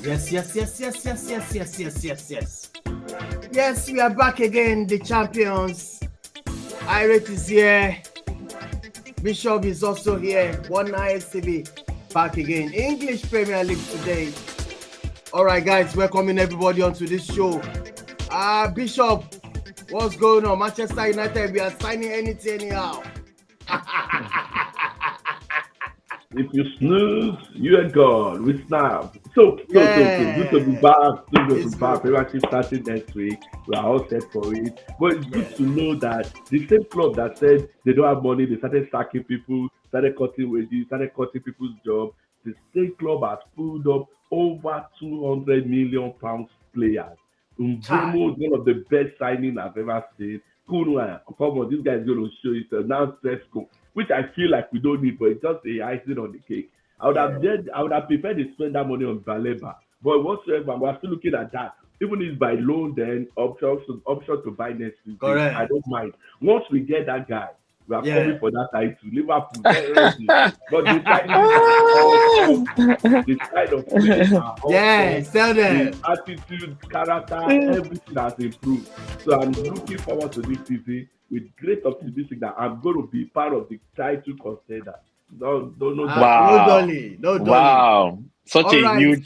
Yes, yes, yes, yes, yes, yes, yes, yes, yes, yes. Yes, we are back again, the champions. Irate is here. Bishop is also here. One ISCB back again. English Premier League today. All right, guys, welcoming everybody onto this show. Bishop, what's going on? Manchester United, we are signing anything anyhow. If you snooze, you're gone. We snap. So good to be Yeah, back. So good to it's be back. good. Premiership starting next week. We are all set for it. But it's good Yeah. to know that the same club that said they don't have money, they started sacking people, started cutting wages, started cutting people's jobs. The same club has pulled up over 200 million pounds players. Chai. Umbremo is one of the best signings I've ever seen. Kunwa, come on, this guy is going to show it. Now, Sesko, which I feel like we don't need, but it's just a icing on the cake. Yeah. I would have preferred to spend that money on Baleba. But whatsoever, we're still looking at that. Even if by loan, then option to buy next season. I Correct. don't mind. Once we get that guy, we are coming Yeah. for that title. Liverpool, get ready. But the signings are awesome. The kind of play are Yeah, awesome. tell The them. attitude, character, everything has improved. So I'm looking forward to this season with great optimism that I'm going to be part of the title contender. No doubt No about it. Wow. dolly, no dolly. Wow. All right.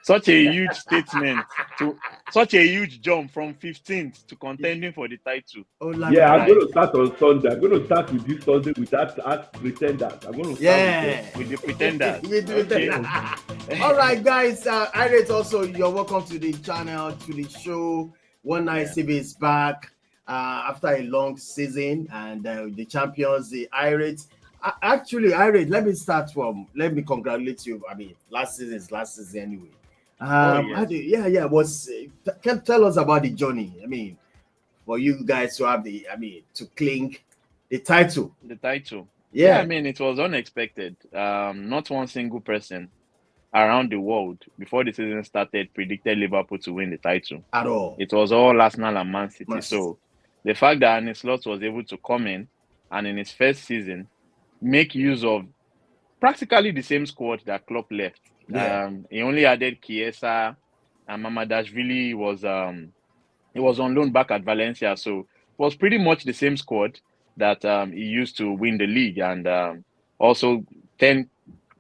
Such a huge statement to such a huge jump from 15th to contending for the title. Oh, Yeah, I'm Right. going to start on Sunday. I'm going to start with this Sunday with that as pretenders. I'm going to start with them. yeah. With the pretenders. With Okay. that. All right, guys. Irate also, you're welcome to the channel, to the show. One Night Yeah. CB is back after a long season, and the champions, the Irate. Actually, Irate, let me congratulate you. I mean, last season is last season anyway. Oh How yes. do, yeah, yeah. Can tell us about the journey? I mean, for you guys to have to cling the title. The title. Yeah, I Yeah, mean it was unexpected. Not one single person around the world before the season started predicted Liverpool to win the title. at all. It was all Arsenal and Man City. Must. So the fact that Arne Slot was able to come in and in his first season make use of practically the same squad that Klopp left. Yeah, He only added Chiesa and Mamadashvili he was on loan back at Valencia, so it was pretty much the same squad that he used to win the league, and also 10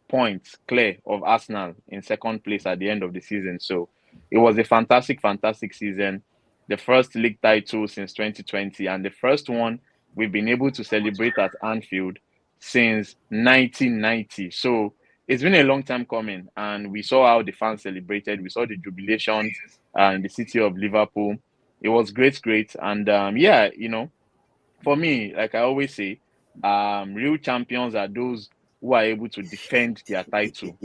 points clear of Arsenal in second place at the end of the season. So it was a fantastic, fantastic season. The first league title since 2020, and the first one we've been able to celebrate at Anfield since 1990. So it's been a long time coming, and we saw how the fans celebrated. We saw the jubilations in the city of Liverpool. It was great, great, and yeah, for me, like I always say, real champions are those who are able to defend their title.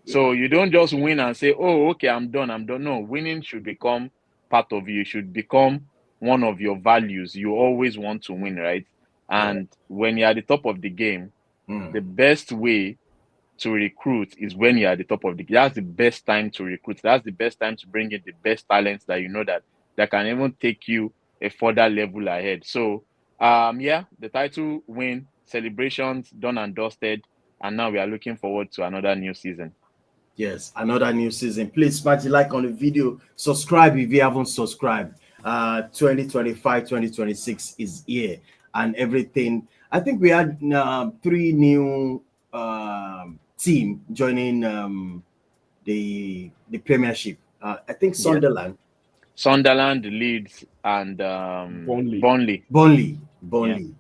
So you don't just win and say, "Oh, okay, I'm done. I'm done." No, winning should become part of you. It should become one of your values. You always want to win, right? yeah. And when you're at the top of the game, Mm. the best way to recruit is when you're at the top of the game. That's the best time to recruit. That's the best time to bring in the best talents that you know that can even take you a further level ahead. So yeah, the title win, celebrations done and dusted, and now we are looking forward to another new season. Yes, another new season. Please smash the like on the video. Subscribe if you haven't subscribed. 2025, 2026 is here and everything. I think we had three new team joining the Premiership. I think Yes. Sunderland, Sunderland, Leeds, and Burnley. Burnley. Yeah. Burnley.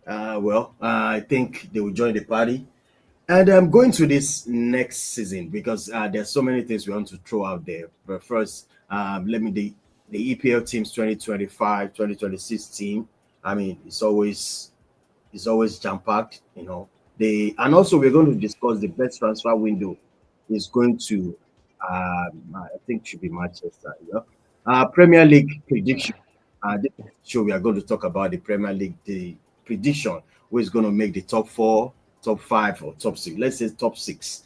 I think they will join the party. And I'm going to this next season because there's so many things we want to throw out there. But first, let me the EPL teams 2025, 2026 team. I mean, it's always jam packed, you know. And also we're going to discuss the best transfer window is going to I think should be Manchester. Yeah. Premier League prediction. This show we are going to talk about the Premier League, the prediction who is going to make the top four, top five, or top six. Let's say top six.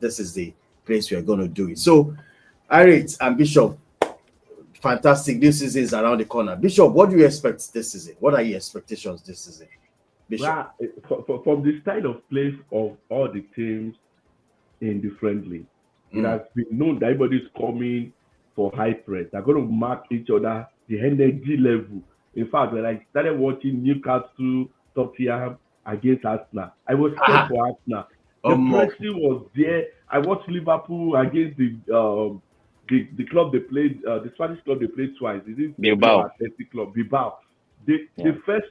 This is the place we are going to do it. So, Irate and Bishop, fantastic. This season is around the corner. Bishop, what do you expect this season? What are your expectations this season, Bishop? From the style of play of all the teams in the friendly, It has been known that everybody's coming for high press. They're going to mark each other, the energy level. In fact, when I started watching Newcastle, Tottenham against Arsenal, I was scared for Arsenal. The pressing was there. I watched Liverpool against the club they played, the Spanish club they played twice. Is it Bilbao? Athletic Club, Bilbao. The first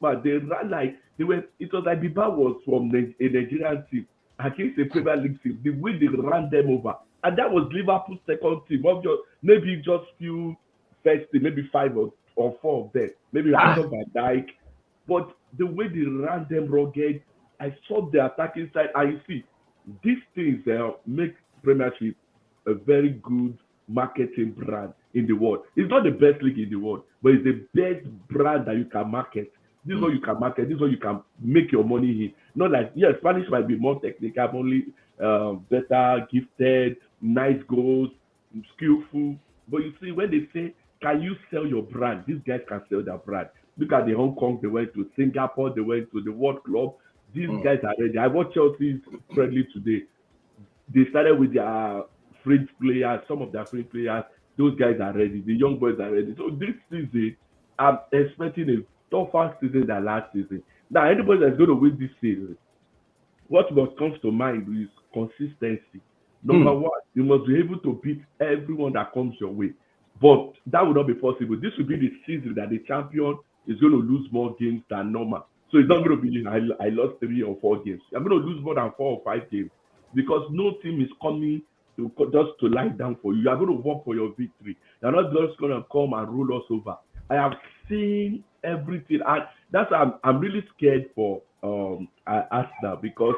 match, they ran like they were. It was like Bilbao was from a Nigerian team against a Premier League team. The way they ran them over, and that was Liverpool's second team. Maybe just few first team, maybe 5 or 4 of them, maybe Virgil van Dijk. But the way they ran them rugged, I saw the attacking side. And you see, these things make Premiership a very good marketing brand in the world. It's not the best league in the world, but it's the best brand that you can market. This is what you can market. This is what you can make your money in. Not like, yes, Spanish might be more technical, only better, gifted, nice goals, skillful. But you see, when they say, can you sell your brand? These guys can sell their brand. Look at the Hong Kong, they went to Singapore, they went to the World Club. These guys are ready. I watched Chelsea's friendly today. They started with their fringe players, some of their fringe players. Those guys are ready. The young boys are ready. So this season, I'm expecting a tougher season than last season. Now, anybody that's going to win this season, what must comes to mind is consistency. Number one, you must be able to beat everyone that comes your way. But that will not be possible. This will be the season that the champion is going to lose more games than normal. So it's not going to be, I lost 3 or 4 games. I'm going to lose more than 4 or 5 games because no team is coming just to lie down for you. You are going to work for your victory. You're not just going to come and roll us over. I have seen everything. And that's why I'm really scared for Arsenal, because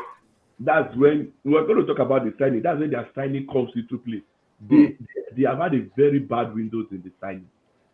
that's when we're going to talk about the signing. That's when their signing comes into play. They have had a very bad windows in the signing.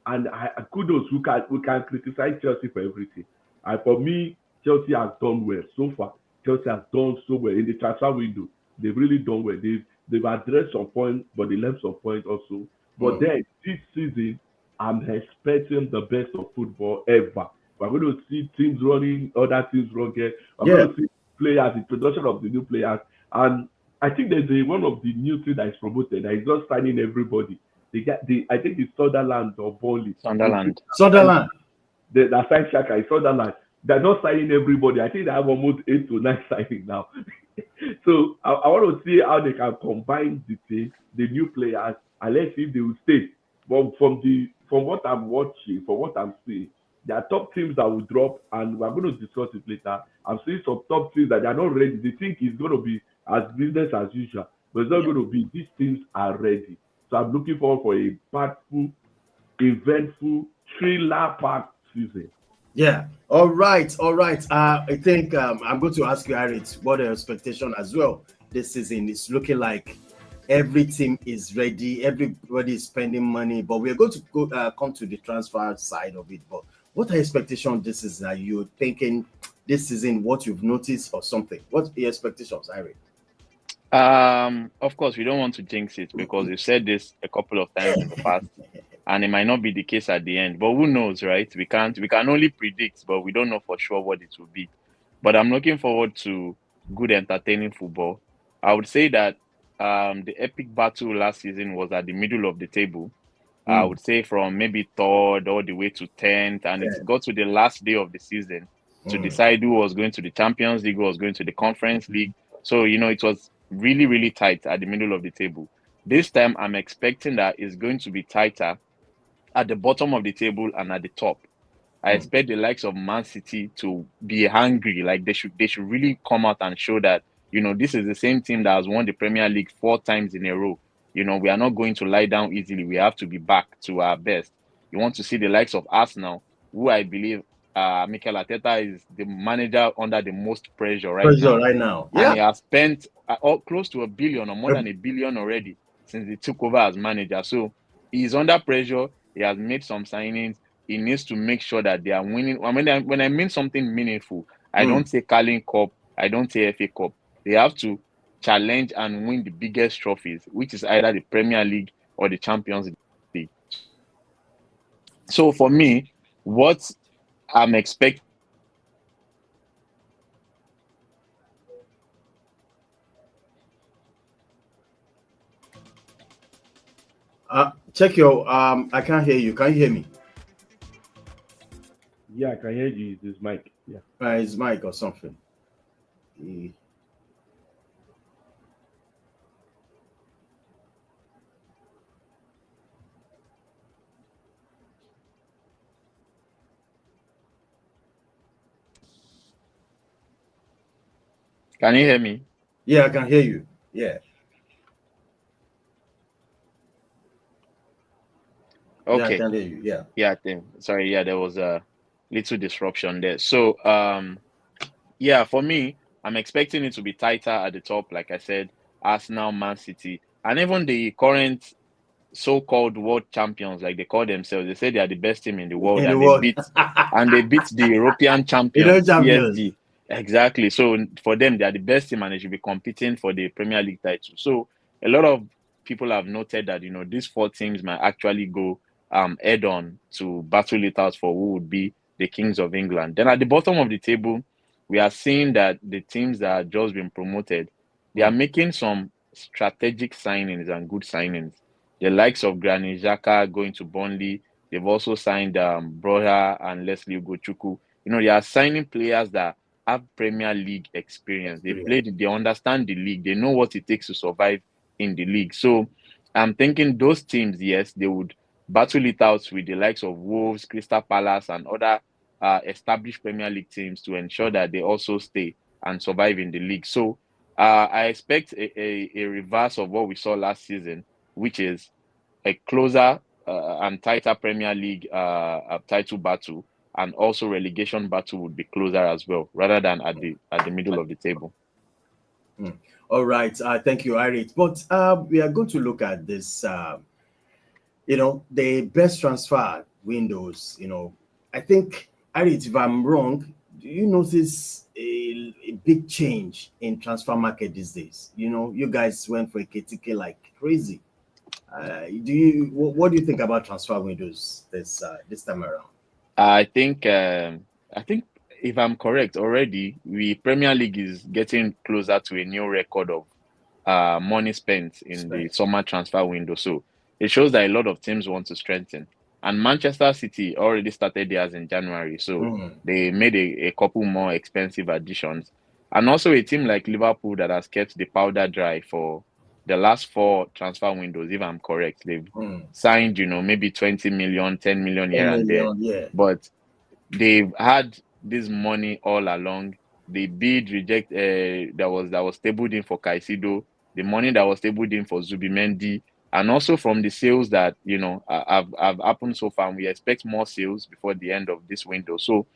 And kudos, we can criticize Chelsea for everything. And for me, Chelsea has done well so far. Chelsea has done so well in the transfer window. They've really done well. They've addressed some points, but they left some points also. But then this season, I'm expecting the best of football ever. We're going to see teams running, other teams running. We're going to see players, the production of the new players. And I think there's one of the new things that is promoted that is not signing everybody. I think it's Sunderland or Burnley. Sunderland. That signed Xhaka is Sunderland. They're not signing everybody. I think they have almost 8 to 9 signing now. So I want to see how they can combine the team, the new players, and let's see if they will stay. But from what I'm watching, from what I'm seeing, there are top teams that will drop, and we're going to discuss it later. I'm seeing some top teams that they are not ready. They think it's going to be as business as usual, but it's not going to be. These teams are ready. So I'm looking forward for a impactful, eventful, thriller-packed season. Yeah. All right. I think I'm going to ask you, Harriet, what your expectation as well this season. It's looking like every team is ready. Everybody is spending money, but we're going to come to the transfer side of it. But what are your expectations this season? Are you thinking this season what you've noticed or something? What are your expectations, Harriet? Of course, we don't want to jinx it because we've said this a couple of times in the past, and it might not be the case at the end. But who knows, right? We can only predict, but we don't know for sure what it will be. But I'm looking forward to good, entertaining football. I would say that the epic battle last season was at the middle of the table. I would say from maybe 3rd all the way to 10th, and it got to the last day of the season to decide who was going to the Champions League, who was going to the Conference League. So, it was really, really tight at the middle of the table. This time, I'm expecting that it's going to be tighter at the bottom of the table and at the top. I expect the likes of Man City to be hungry. Like they should really come out and show that, this is the same team that has won the Premier League 4 times in a row. We are not going to lie down easily. We have to be back to our best. You want to see the likes of Arsenal, who I believe Mikel Arteta is the manager under the most pressure right now. Yeah. And he has spent close to $1 billion or more than $1 billion already since he took over as manager. So he's under pressure. He has made some signings. He needs to make sure that they are winning. When I mean something meaningful, I don't say Carling Cup, I don't say FA Cup. They have to challenge and win the biggest trophies, which is either the Premier League or the Champions League. So for me, what I'm expecting Check your I can't hear you. Can you hear me? Yeah, I can hear you. This mic. Yeah. It's Mike or something. Eh, Can you hear me? Yeah, I can hear you. Yeah, yeah, I Okay. can hear you. Yeah. Yeah, I think. Sorry. Yeah, there was a little disruption there. So, yeah, for me, I'm expecting it to be tighter at the top, like I said, Arsenal, Man City, and even the current so-called world champions, like they call themselves. They say they are the best team in the world, In the world. and they beat the European You know, champions, champions. PSG. Exactly. So for them, they are the best team, and they should be competing for the Premier League title. So a lot of people have noted that these four teams might actually go head on to battle it out for who would be the kings of England. Then at the bottom of the table, we are seeing that the teams that have just been promoted, they are Mm. making some strategic signings and good signings. The likes of Granit Xhaka going to Burnley. They've also signed Broja and Leslie Ugochukwu. They are signing players that have Premier League experience. They Experience. played, they understand the league, they know what it takes to survive in the league. So I'm thinking those teams, yes, they would battle it out with the likes of Wolves, Crystal Palace, and other established Premier League teams to ensure that they also stay and survive in the league. So I expect a reverse of what we saw last season, which is a closer and tighter Premier League title battle, and also relegation battle would be closer as well, rather than at the middle of the table. Mm. All right. Thank you, Irit. But we are going to look at this. The best transfer windows. I think, Irit, if I'm wrong, do you notice a big change in transfer market these days? You guys went for a KTK like crazy. What do you think about transfer windows this time around? I think I think if I'm correct already, we Premier League is getting closer to a new record of money spent in the Spence. summer transfer window. So it shows that a lot of teams want to strengthen. And Manchester City already started theirs in January. So Mm. they made a couple more expensive additions. And also a team like Liverpool that has kept the powder dry for the last four transfer windows, if I'm correct. They've Mm. signed, maybe 20 million, 10 million 10 here and there. million, yeah. But they've had this money all along. The bid reject that was tabled in for Caicedo, the money that was tabled in for Zubimendi, and also from the sales that have happened so far. And we expect more sales before the end of this window. So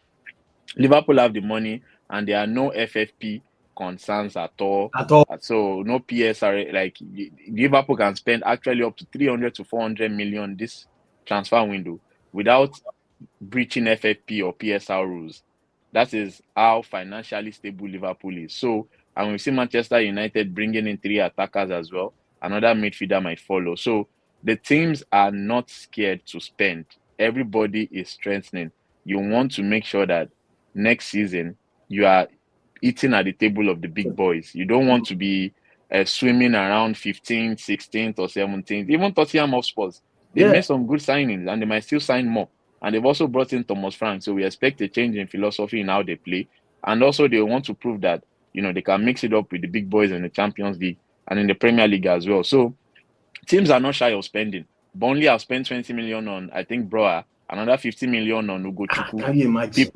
Liverpool have the money, and there are no FFP concerns at all. At all. So no PSR. Like Liverpool can spend actually up to 300 to 400 million this transfer window without breaching FFP or PSR rules. That is how financially stable Liverpool is. So, and we see Manchester United bringing in three attackers as well. Another midfielder might follow. So, the teams are not scared to spend. Everybody is strengthening. You want to make sure that next season you are eating at the table of the big boys. You don't want to be swimming around 15th, 16th, or 17th. Even Tottenham Hotspurs, they Yeah. made some good signings and they might still sign more. And they've also brought in Thomas Frank. So we expect a change in philosophy in how they play. And also they want to prove that, they can mix it up with the big boys in the Champions League and in the Premier League as well. So teams are not shy of spending. Burnley have spent 20 million on, I think, Broa, another 50 million on Ugochukwu. Can you imagine?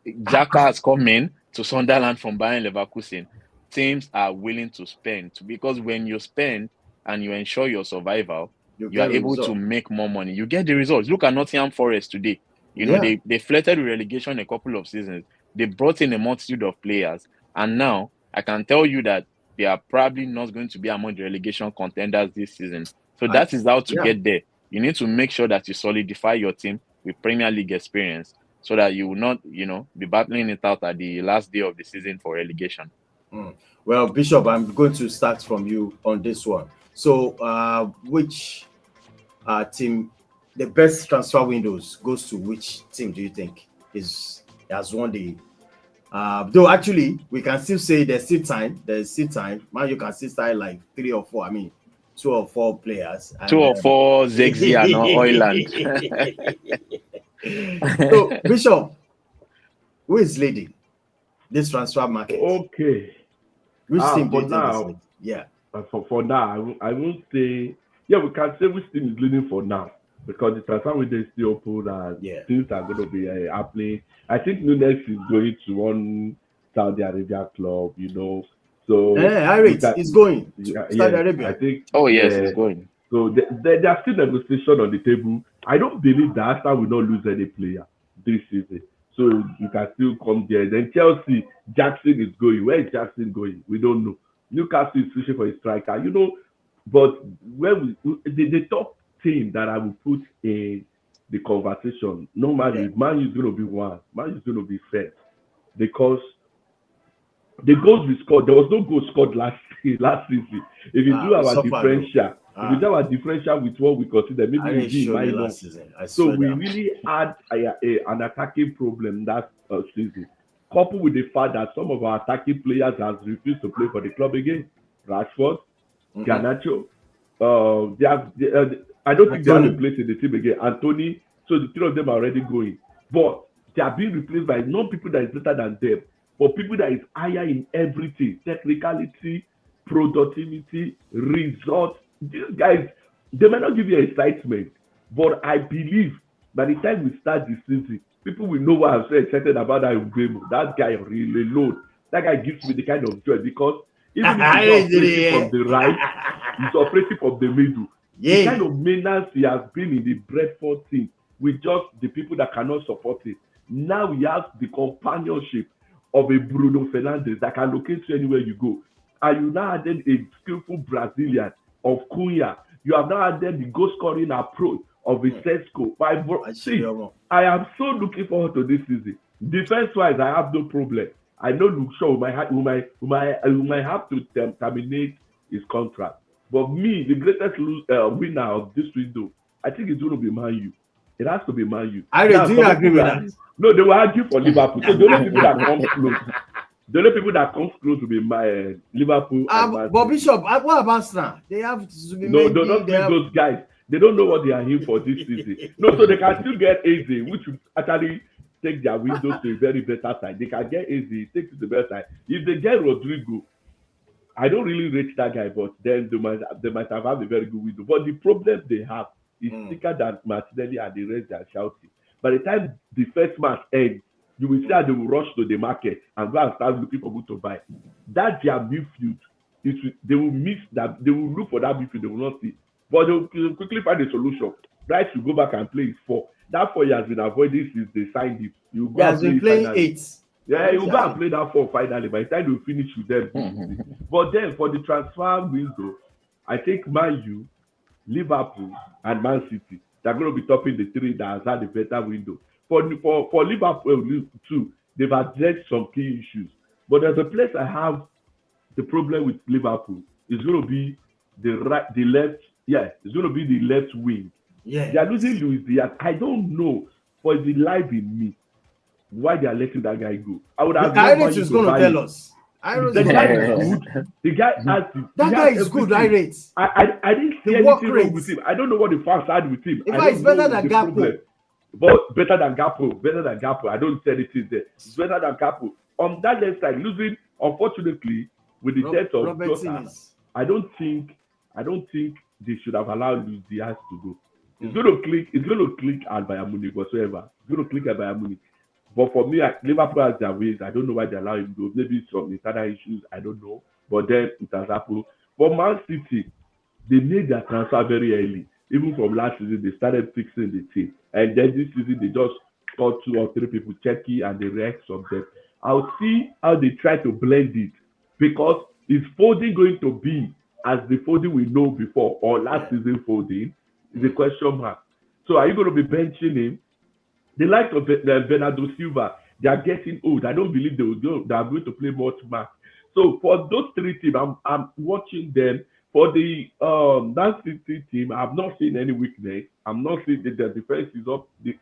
Xhaka has come in to Sunderland from Bayern Leverkusen. Teams are willing to spend because when you spend and you ensure your survival, You you are get a able to result. make more money. You get the results. Look at Nottingham Forest today. Yeah. They flirted with relegation a couple of seasons. They brought in a multitude of players, and now I can tell you that they are probably not going to be among the relegation contenders this season. So I, that is how to yeah. get there. You need to make sure that you solidify your team with Premier League experience so that you will not, be battling it out at the last day of the season for relegation. Mm. Well, Bishop, I'm going to start from you on this one. So, which team, the best transfer windows goes to which team do you think has won the? Though actually, we can still say there's still time. There's still time. Man, you can still start like 3 or 4. I mean, two or four players. Two And or four Zexi and Oiland. so, Bishop, who is leading this transfer market? Okay. Which team do For you think is now, leading? Yeah. For now, I won't say. Yeah, we can say which team is leading for now because the transfer window is still open and Yeah. things are going to be happening. I think Nunes is going to one Saudi Arabia club, So Harriet is going to Saudi yeah, Arabia. I think. Oh yes, Yeah, it's going. so there are still negotiations on the table. I don't believe that Arsenal will not lose any player this season. So you can still come there. Then Chelsea, Jackson is going. Where is Jackson going? We don't know. Newcastle is fishing for a striker. But when the top team that I will put in the conversation, normally, Man U is going to be one. Man U is going to be first because the goals we scored, there was no goal scored last season. If you do our differential, if you do our differential with what we consider, maybe we be minus. So we really had an attacking problem that season, coupled with the fact that some of our attacking players has refused to play for the club again. Rashford, Garnacho, I don't think they have a place in the team again. Anthony, so the three of them are already going, but they are being replaced by non people that is better than them. For people that is higher in everything, technicality, productivity, results. These guys, they may not give you excitement, but I believe by the time we start the season, people will know what I'm so excited about that Mbeumo. That guy really alone. That guy gives me the kind of joy because even if he's operating from the right, he's operating from the middle. The kind of menace he has been in the Brentford team with just the people that cannot support it. Now he has the companionship of a Bruno Fernandes that can locate you anywhere you go. And you now added a skillful Brazilian of Cunha. You have now added the goal scoring approach of a Sesko. I am so looking forward to this season. Defense-wise, I have no problem. I know Luke Shaw might have to terminate his contract. But me, the greatest winner of this window, I think it's going to be Man U. It has to be Man U. Do you agree with that? No, they will argue for Liverpool. So the only people that come close will be my Liverpool. But Bishop, what about Arsenal? They have to be. No, do not leave those guys. They don't know what they are here for this season. No, so they can still get Eze, which will actually take their windows to a very better side. They can get Eze, take to the better side. If they get Rodrigo, I don't really rate that guy, but then they might have a very good window. But the problem they have is thicker than Martinelli and the rest they are shouting. By the time the first match ends, you will see how they will rush to the market and go and start looking for who to buy. That's their midfield. They will miss that. They will look for that midfield. They will not see. But they will quickly find a solution. Bryce will go back and play his 4. That 4 he has been avoiding since they signed him. He has been playing 8. Yeah, he will go and play that 4 finally. By the time they finish with them. But then for the transfer window, I think Man U, Liverpool, and Man City, they're going to be topping the 3 that has had a better window. For Liverpool too, they've addressed some key issues. But there's a place I have the problem with Liverpool. It's going to be the left. Yeah, it's going to be the left wing. Yeah, they are losing Luis Diaz. I don't know, for the life in me, why they are letting that guy go. I would have. Irate is going to tell us. The guy is good. The guy has that guy is good. Irate. I didn't see anything wrong with him. I don't know what the fans had with him. In fact, it's better than Gakpo. But better than Gakpo. I don't say anything there. It's better than Gakpo. On that left side, losing, unfortunately, with the death of Jota, I don't think they should have allowed Luis Diaz to go. It's going to click at Bayern Munich whatsoever. It's going to click at Bayern Munich. But for me, Liverpool has their ways. I don't know why they allow him to go. Maybe some internal issues. I don't know. But then it has happened. For Man City, they made their transfer very early. Even from last season, they started fixing the team. And then this season, they just got 2 or 3 people, Checky and the rest of them. I'll see how they try to blend it. Because is Foden going to be as the Foden we know before or last season Foden? Is a question mark. So are you going to be benching him? The likes of Bernardo Silva, they are getting old. I don't believe they are going to play much match. So for those 3 teams, I'm watching them. For the Man City team, I have not seen any weakness. I'm not seeing that their defense is up. They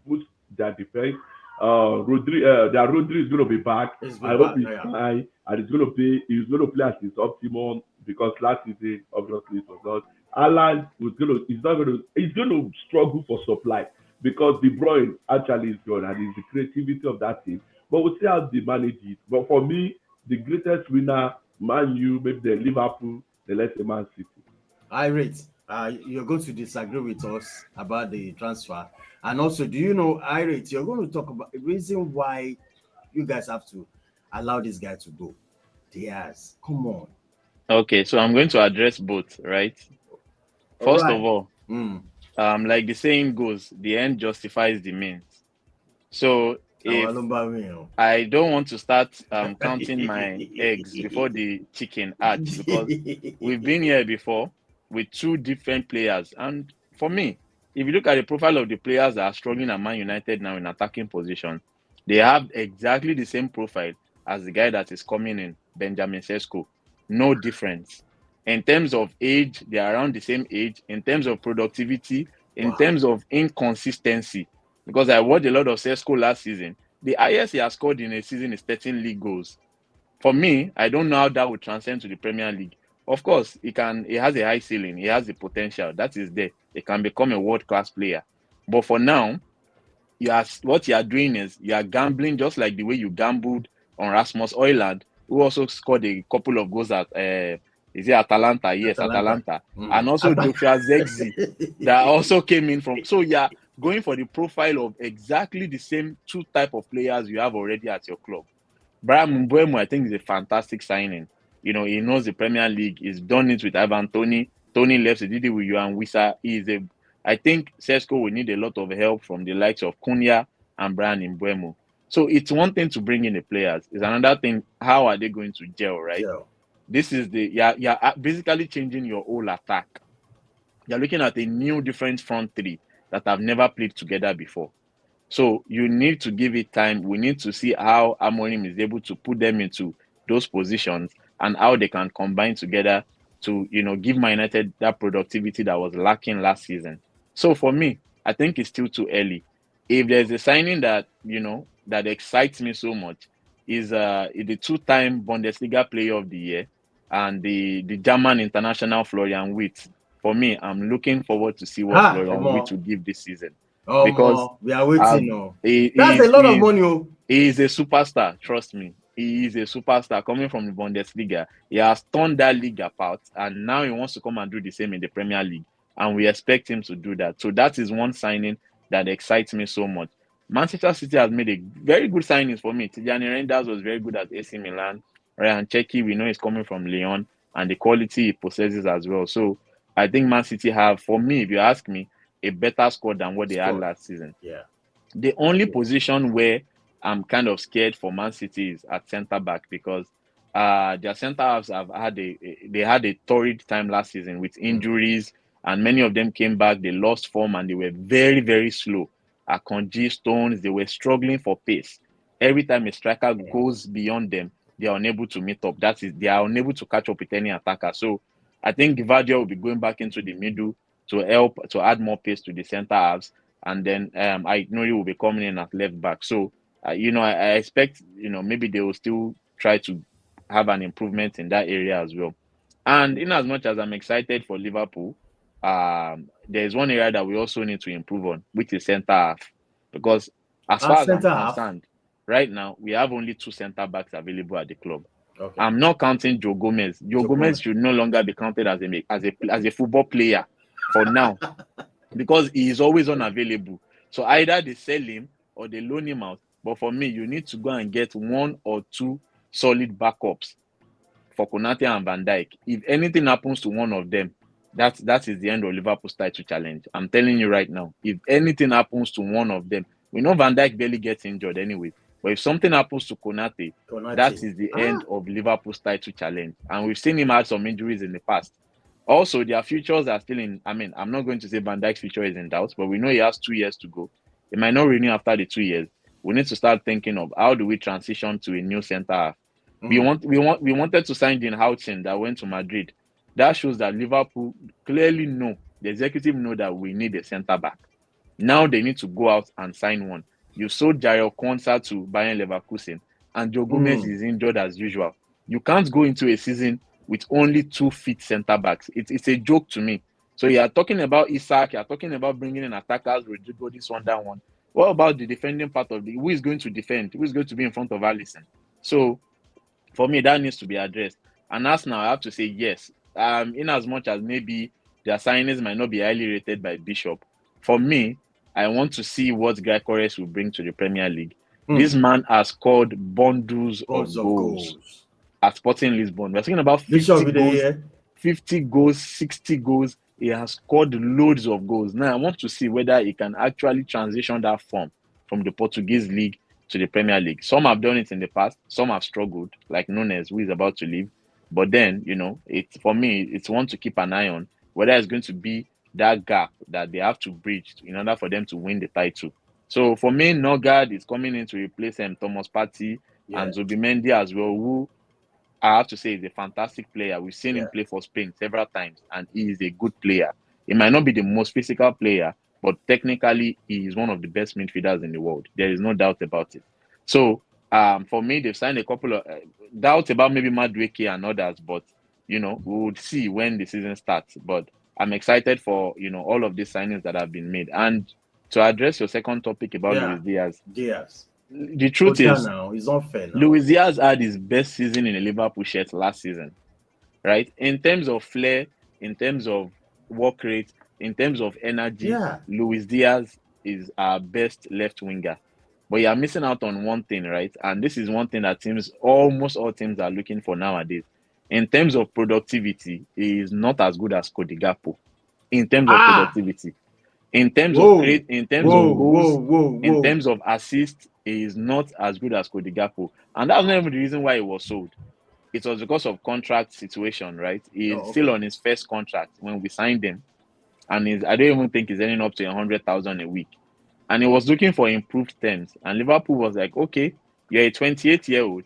boost their defense. Rodri is going to be back. I hope he's fine, and he's going to play as his optimum. because last season obviously it was not. Haaland he's gonna struggle for supply because De Bruyne actually is gone and it's the creativity of that team. But we'll see how they manage it. But for me, the greatest winner, Man U, maybe the Liverpool, the let's say Man City. Irate, you're going to disagree with us about the transfer. And also, do you know, Irate, you're going to talk about the reason why you guys have to allow this guy to go. Diaz, come on. Okay, so I'm going to address both, right? All First of right. all, Mm. like the saying goes, the end justifies the means. So Àwọn if ló ń bá wí yẹn o. I don't want to start counting my eggs before the chicken hatch because we've been here before with two different players. And for me, if you look at the profile of the players that are struggling at Man United now in attacking position, they have exactly the same profile as the guy that is coming in, Benjamin Sesko. No difference. In terms of age, they are around the same age. In terms of productivity, in Wow. terms of inconsistency, because I watched a lot of Sesko last season. The highest he has scored in a season is 13 league goals. For me, I don't know how that would transcend to the Premier League. Of course, he has a high ceiling, he has the potential. That is there. He can become a world-class player. But for now, what you are doing is you are gambling just like the way you gambled on Rasmus Højlund, who also scored a couple of goals at is it Atalanta? Yes, Atalanta. And also Joshua Zexi that also came in from. So yeah, going for the profile of exactly the same two type of players you have already at your club. Brian Mbeumo, I think, is a fantastic signing. You know, he knows the Premier League. He's done it with Ivan Toney. Tony left, he did it with Johan Wissa. I think Sesko will need a lot of help from the likes of Cunha and Brian Mbeumo. So it's one thing to bring in the players. It's another thing, how are they going to gel, right? Gel. This is you're basically changing your whole attack. You're looking at a new, different front three that have never played together before. So you need to give it time. We need to see how Amorim is able to put them into those positions and how they can combine together to, give Man United that productivity that was lacking last season. So for me, I think it's still too early. If there's a signing that, that excites me so much is the two-time Bundesliga Player of the Year and the German international Florian Wirtz. For me, I'm looking forward to see what Florian Wirtz will give this season. Because we are waiting now. That's a lot of money. He is a superstar, trust me. He is a superstar coming from the Bundesliga. He has torn that league apart, and now he wants to come and do the same in the Premier League. And we expect him to do that. So that is one signing that excites me so much. Manchester City has made a very good signings for me. Tijani Reinders was very good at AC Milan. Ryan Cherki, we know he's coming from Lyon, and the quality he possesses as well. So I think Man City have, for me, if you ask me, a better squad than what they had last season. Yeah. The only position where I'm kind of scared for Man City is at centre back because their centre halves had a torrid time last season with injuries, and many of them came back. They lost form and they were very, very slow. Akanji, Stones, they were struggling for pace. Every time a striker goes beyond them, they are unable to meet up. That is, they are unable to catch up with any attacker. So I think Gvardiol will be going back into the middle to help to add more pace to the centre halves, and then I know he will be coming in at left back. So I expect maybe they will still try to have an improvement in that area as well. And in as much as I'm excited for Liverpool, there is one area that we also need to improve on, which is centre half, because as far as I'm concerned, right now we have only two centre backs available at the club. Okay. I'm not counting Joe Gomez. Joe Gomez should no longer be counted as a football player for now, because he is always unavailable. So either they sell him or they loan him out. But for me, you need to go and get one or two solid backups for Konate and Van Dijk. If anything happens to one of them, that is the end of Liverpool's title challenge. I'm telling you right now. If anything happens to one of them, we know Van Dijk barely gets injured anyway. But if something happens to Konate, that is the end of Liverpool's title challenge. And we've seen him have some injuries in the past. Also, their futures are still in. I'm not going to say Van Dijk's future is in doubt, but we know he has 2 years to go. He might not renew after the 2 years. We need to start thinking of how do we transition to a new centre half. We wanted to sign Dean Houghton that went to Madrid. That shows that Liverpool clearly know, the executive know that we need a centre back. Now they need to go out and sign one. You sold Jairo Konsa to Bayern Leverkusen, and Joe Gomez is injured as usual. You can't go into a season with only 2 fit centre backs. It's a joke to me. So you are talking about Isak, you are talking about bringing in attackers, Rodrigo, this one, that one. What about the defending part of who is going to defend? Who is going to be in front of Alisson? So for me, that needs to be addressed. And Arsenal, I have to say yes. In as much as maybe their signings might not be highly rated by Bishop, for me, I want to see what Guy Corres will bring to the Premier League. This man has scored bundles of goals at Sporting Lisbon. We're talking about 50 goals, 60 goals. He has scored loads of goals. Now, I want to see whether he can actually transition that form from the Portuguese league to the Premier League. Some have done it in the past. Some have struggled, like Nunes, who is about to leave. But then, for me, it's one to keep an eye on, whether it's going to be that gap that they have to bridge in order for them to win the title. So for me, Nogard is coming in to replace Thomas Partey and Zubimendi as well, who I have to say is a fantastic player. We've seen him play for Spain several times, and he is a good player. He might not be the most physical player, but technically, he is one of the best midfielders in the world. There is no doubt about it. So, for me, they've signed a couple of doubts about maybe Madueke and others, but, we would see when the season starts. But I'm excited for, all of these signings that have been made. And to address your second topic about Luis Diaz. The truth is, it's unfair now. Luis Diaz had his best season in a Liverpool shirt last season, right? In terms of flair, in terms of work rate, in terms of energy, Luis Diaz is our best left winger. But you are missing out on one thing, right? And this is one thing that almost all teams are looking for nowadays. In terms of productivity, he is not as good as Cody Gakpo. In terms of productivity. In terms of goals, in terms of assists, he is not as good as Cody Gakpo. And that's not even the reason why he was sold. It was because of contract situation, right? He is still on his first contract when we signed him. And I don't even think he's earning up to 100,000 a week. And he was looking for improved terms. And Liverpool was like, okay, you're a 28-year-old.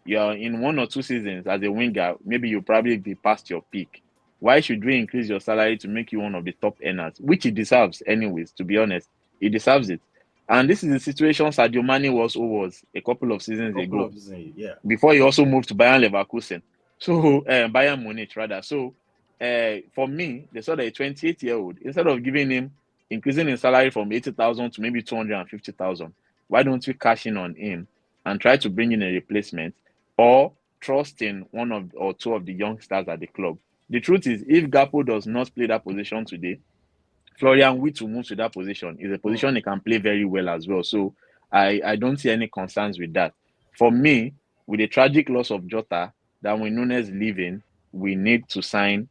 You're in 1 or 2 seasons as a winger. Maybe you'll probably be past your peak. Why should we increase your salary to make you one of the top earners? Which he deserves anyways, to be honest. He deserves it. And this is the situation Sadio Mane was a couple of seasons ago. Before he also moved to Bayern Leverkusen. So, Bayern Munich, rather. So, for me, they saw that a 28-year-old, instead of increasing his salary from 80,000 to maybe 250,000, why don't we cash in on him and try to bring in a replacement or trust in one or two of the youngsters at the club? The truth is, if Gakpo does not play that position today, Florian Wirtz will move to that position. It's a position he can play very well as well. So I don't see any concerns with that. For me, with the tragic loss of Jota, Darwin Núñez leaving, we need to sign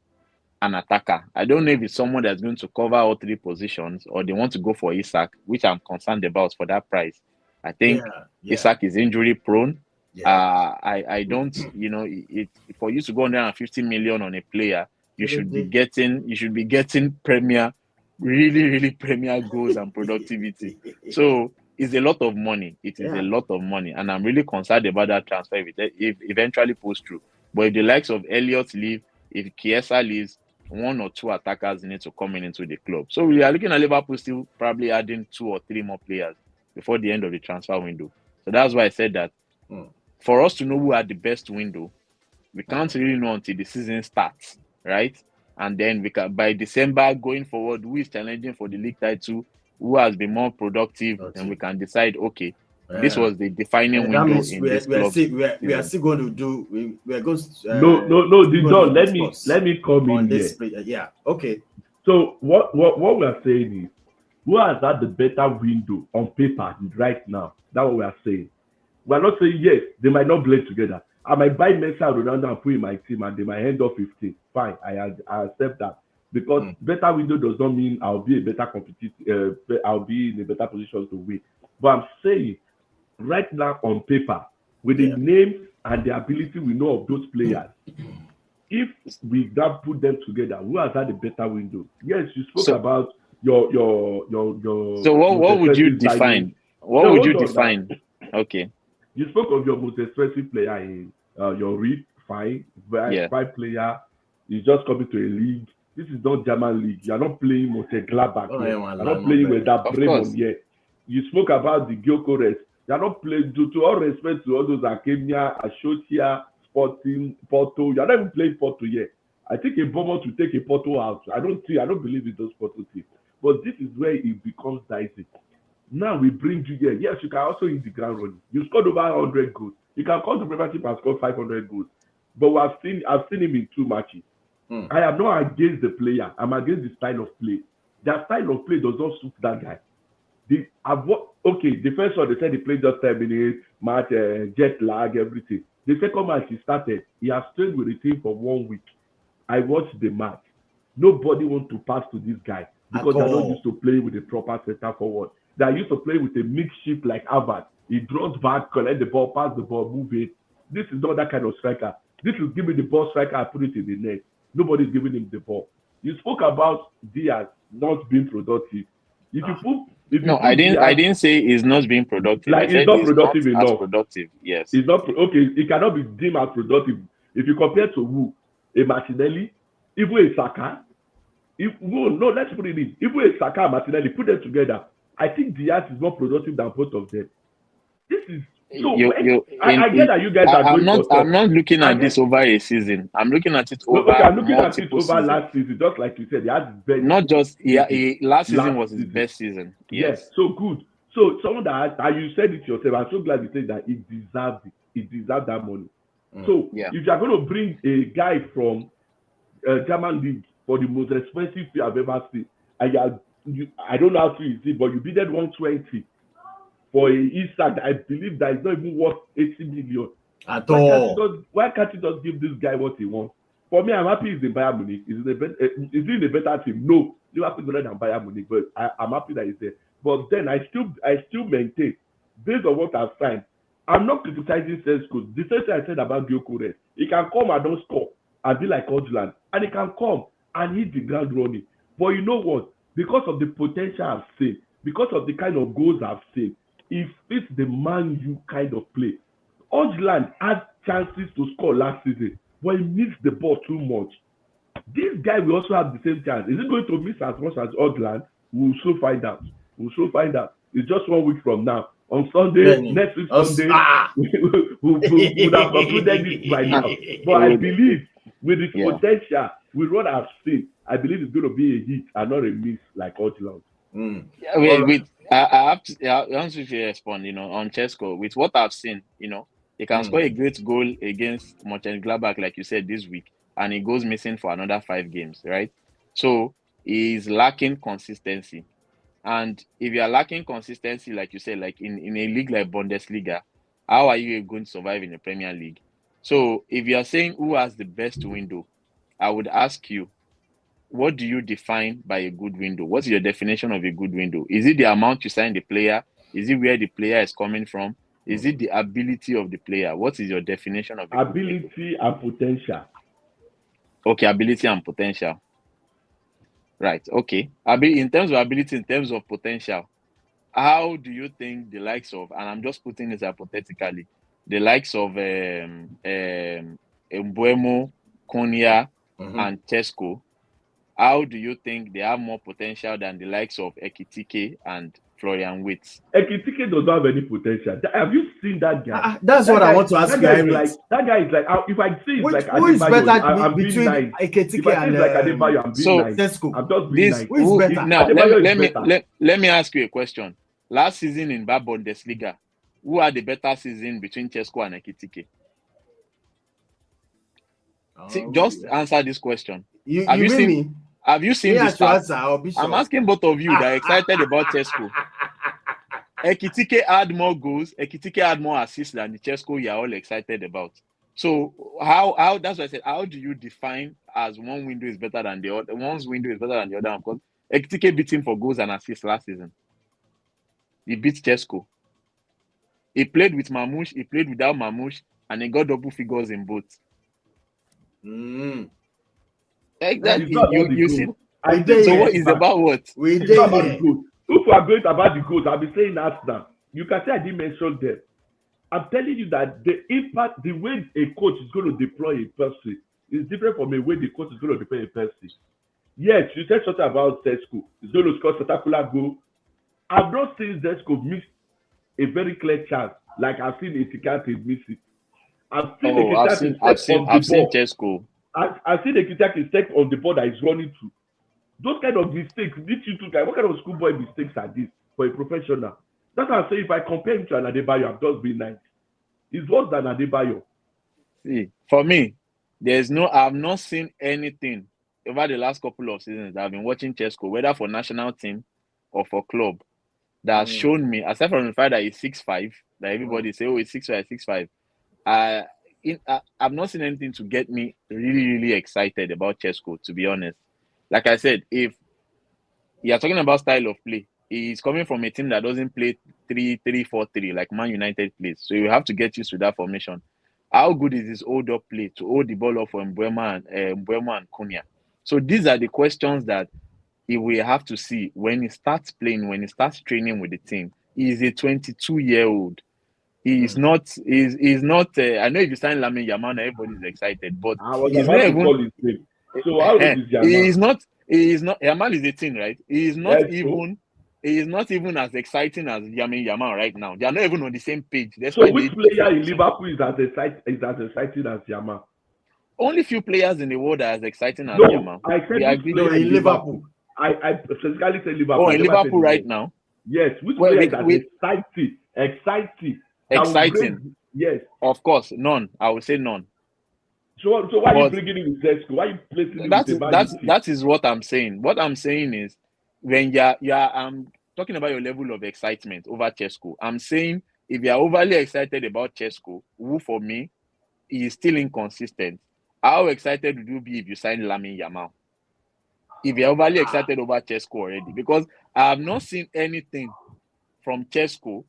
an attacker. I don't know if it's someone that's going to cover all 3 positions or they want to go for Isak, which I'm concerned about for that price. I think Isak is injury prone. I don't, for you to go 150 million on a player, you should be getting really premier goals and productivity. So it's a lot of money. It is a lot of money, and I'm really concerned about that transfer if eventually pulls through. But if the likes of Elliott leave, if Chiesa leaves, 1 or 2 attackers need to come into the club. So we are looking at Liverpool still probably adding 2 or 3 more players before the end of the transfer window. So that's why I said that for us to know who had the best window, we can't really know until the season starts, right? And then we can, by December going forward, who is challenging for the league title, who has been more productive, and we can decide, okay, this was the defining window in this club. We are still going to do. We are going to. No, Dijon. Let me come in here. Yeah. Okay. So what we are saying is, who has had the better window on paper right now? That's what we are saying. We are not saying yes, they might not play together. I might buy Messi and Ronaldo and put in my team, and they might end up 15. Fine, I accept that, because better window does not mean I'll be a better competitive. I'll be in a better position to win. But I'm saying, right now on paper, with the names and the ability we know of those players, if we now put them together, who has had a better window? Yes, you spoke about your. So what would you define? What would you define? Okay. You spoke of your most expensive player in your Reed, fine, very player. He's just coming to a league. This is not German league. You are not playing Mönchengladbach. You are not playing with that Bremen yet. You spoke about the Gyökeres. You are not playing, to all respect to all those Akemia, Ashotia, Porto. You're not even playing Porto yet. I think a Bournemouth will take a Porto out. I don't believe in those Porto teams. But this is where it becomes dicey. Now we bring you here. Yes, you can also hit the ground running. You scored over 100 goals. You can come to Premiership and score 500 goals. But I've seen him in 2 matches. I am not against the player. I'm against the style of play. Their style of play does not suit that guy. The first one, they said he played just 10 minutes, match, jet lag, everything. The second match he started, he has trained with the team for 1 week. I watched the match. Nobody wants to pass to this guy because they're not used to playing with a proper center forward. They're used to play with a mixed like Harvard. He draws back, collect the ball, pass the ball, move it. This is not that kind of striker. This is give me the ball striker, I put it in the net. Nobody's giving him the ball. You spoke about Diaz not being productive. I didn't say he's not being productive. Like he's not productive enough. As productive, yes. He's not okay. He cannot be deemed as productive if you compare to a Martinelli, even a Saka. Let's put it in. Even a Saka and Martinelli, put them together. I think Diaz is more productive than both of them. This is I get that you guys are I'm not looking at this over a season. I'm looking at it over. I'm looking at it over last season, just like you said. He had his best. Not just last season was his best season. Yes. So good. So someone that you said it yourself. I'm so glad you said that he deserved it. He deserved that money. So if you are going to bring a guy from German league for the most expensive fee I've ever seen, I don't know how to use it, but you bidded 120 for a Isak. I believe that is not even worth 80 million at all. Why can't you just give this guy what he wants? For me, I'm happy he's in Bayern Munich. Is he in a better team? No, Liverpool is better than Bayern Munich, but I'm happy that he's there. But then I still maintain, based on what I've signed, I'm not criticizing Sesko. The same thing I said about Gyökeres. He can come and don't score and be like Hodgland, and he can come and hit the ground running. But you know what? Because of the potential I've seen, because of the kind of goals I've seen, it fits the Man U kind of play. Hodgland had chances to score last season, but he missed the ball too much. This guy will also have the same chance. Is he going to miss as much as Hodgland? We'll soon find out. It's just 1 week from now. On Sunday, next week Sunday, we'll have concluded this by now. But I believe with his potential, with what I've seen, I believe it's going to be a hit and not a miss like Hodgland. I have to respond, on Sesko. With what I've seen, he can score a great goal against Mönchengladbach, like you said, this week, and he goes missing for another 5 games, right? So he's lacking consistency. And if you are lacking consistency, like you said, like in a league like Bundesliga, how are you going to survive in the Premier League? So if you are saying who has the best window, I would ask you, what do you define by a good window? What's your definition of a good window? Is it the amount you sign the player? Is it where the player is coming from? Is it the ability of the player? What is your definition of ability and potential? Okay, ability and potential. Right, okay. In terms of ability, in terms of potential, how do you think the likes of, and I'm just putting this hypothetically, the likes of Mbeumo, Konya, and Sesko, how do you think they have more potential than the likes of Ekitike and Florian Wirtz? Ekitike does not have any potential. Have you seen that guy? That's what I want to ask you. That guy is like, if I see it's like who is better I'm between nice. Ekitike and Adebayo, I'm being nice. Sesko? I'm just being nice. Who is better? Now, let me ask you a question. Last season in Bundesliga, who had the better season between Sesko and Ekitike? Just answer this question. Have you seen me? Have you seen this? I'm asking both of you that are excited about Sesko. Ekitike had more goals. Ekitike had more assists than the Sesko you're all excited about. So how that's why I said, how do you define as one window is better than the other? One's window is better than the other. Because Ekitike beat him for goals and assists last season. He beat Sesko. He played with Mamouche. He played without Mamouche, and he got double figures in both. Exactly. You see. So what is about what? It's about the goals. If we are going about the goals, I'll be saying Arsenal. You can say I didn't mention them. I'm telling you that the impact, the way a coach is going to deploy a person is different from the way the coach is going to deploy a person. Yes, you said something about Sesko. He's going to score spectacular goal. I've not seen Sesko miss a very clear chance like I've seen Ekitike miss it. I've seen Oh, I've Ekitike seen, I've step seen, on the I've seen ball. Chesco. I've seen Ekitike step on the ball that he's running to. Those kind of mistakes, these you two guys, what kind of schoolboy mistakes are these for a professional? That's why I say if I compare him to an Adebayo, I've just been nice. He's worse than Adebayo. See, for me, I've not seen anything over the last couple of seasons that I've been watching Chesco, whether for national team or for club, that has shown me, aside from the fact that he's 6'5", that everybody say, oh, he's 6'5", 6'5". I've not seen anything to get me really, really excited about Chesco, to be honest. Like I said, if you're talking about style of play, he's coming from a team that doesn't play 3-3-4-3 like Man United plays. So you have to get used to that formation. How good is his hold-up play to hold the ball up for Mbeumo and Cunha? So these are the questions that he will have to see when he starts playing, when he starts training with the team. He is a 22-year-old. He's not. He's not. I know if you sign Lamine Yamal, everybody's excited, but I was he's about not to even. call his name. So how old is Yamal? He is not. He is not. Yamal is 18, right? He is not Yes, even. He is not even as exciting as Lamine Yamal right now. They are not even on the same page. So Despite which the player in difference. Liverpool is as exciting as Yamal? Only few players in the world are as exciting as No, Yamal. I said We which agree. player No, in Liverpool. I specifically said Liverpool. Oh, I in never said Liverpool the right world. now. Yes, which Well, player is as exciting? That will exciting. bring, yes. Of course, none. I would say none. So why are you But bringing him with Zesco? Why are you placing him with the Man City? that is what I'm saying. What I'm saying is when you're I'm talking about your level of excitement over Chesco. I'm saying if you're overly excited about Chesco, who for me he is still inconsistent. How excited would you be if you sign Lamine Yamal? If you're overly excited over Chesco already, because I have not seen anything from Chesco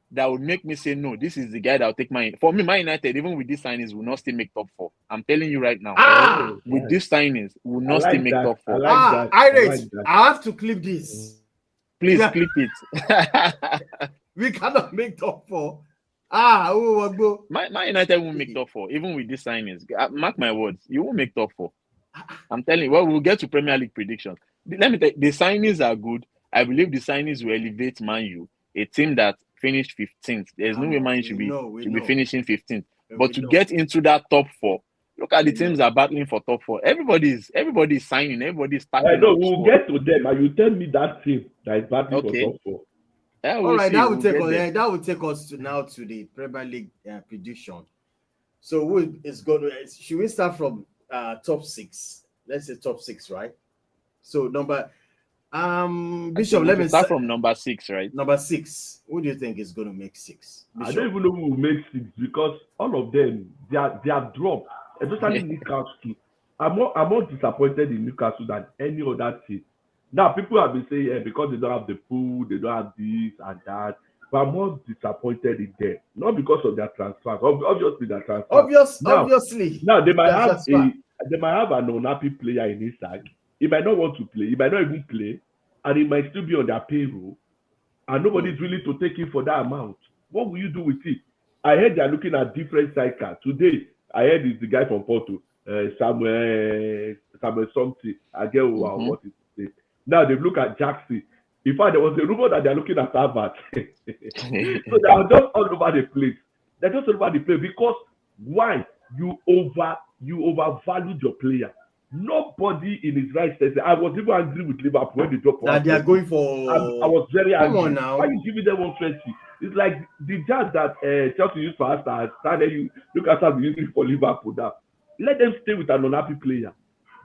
that would make me say no. This is the guy that will take my. For me, Man United, even with these signings, will not still make top four. I'm telling you right now. Oh, With yes. these signings, will I not still like make that. top I four. like that. I I like that. I have to clip this. Please Yeah. clip it. We cannot make top four. Wagbo. Man United won't make top four, even with these signings. Mark my words, you won't make top four. I'm telling you. Well, we'll get to Premier League predictions. Let me tell you, the signings are good. I believe the signings will elevate Man U, a team that finished 15th. There's no way Man U should be finishing 15th. But to get into that top four, look at the teams that are battling for top four. Everybody's signing. Everybody's starting. No, we'll get to them, and you tell me that team that is battling for top four. Yeah, All right, that will take us. there. That will take us now to the Premier League prediction. So who is going to? Should we start from top six? Let's say top six, right? So number Bishop, let me start from number 6, right? Number 6. Who do you think is going to make 6? Bishop? I don't even know who will make 6 because all of them they are dropped, especially Newcastle. I'm more disappointed in Newcastle than any other team. Now people have been saying because they don't have the pool, they don't have this and that. But I'm more disappointed in them, not because of their transfers. Obviously, their transfers. Obviously. Now they might have an unhappy player in Isaac. He might not want to play. He might not even play, and he might still be on their payroll. And nobody's willing to take him for that amount. What will you do with it? I heard they're looking at different strikers. Today, I heard it's the guy from Porto, Samuel something. I get what is it. Now they look at Jackson. In fact, there was a rumor that they're looking at Harvard. So they are just all over the place. They're just all over the place because why? You overvalued your player. Nobody in his right sense. I was even angry with Liverpool when they dropped. That they are going for. I was very angry. Come on now. Why are you giving them 120? It's like the jazz that Chelsea used for us. Started you look at us using for Liverpool now. Let them stay with an unhappy player.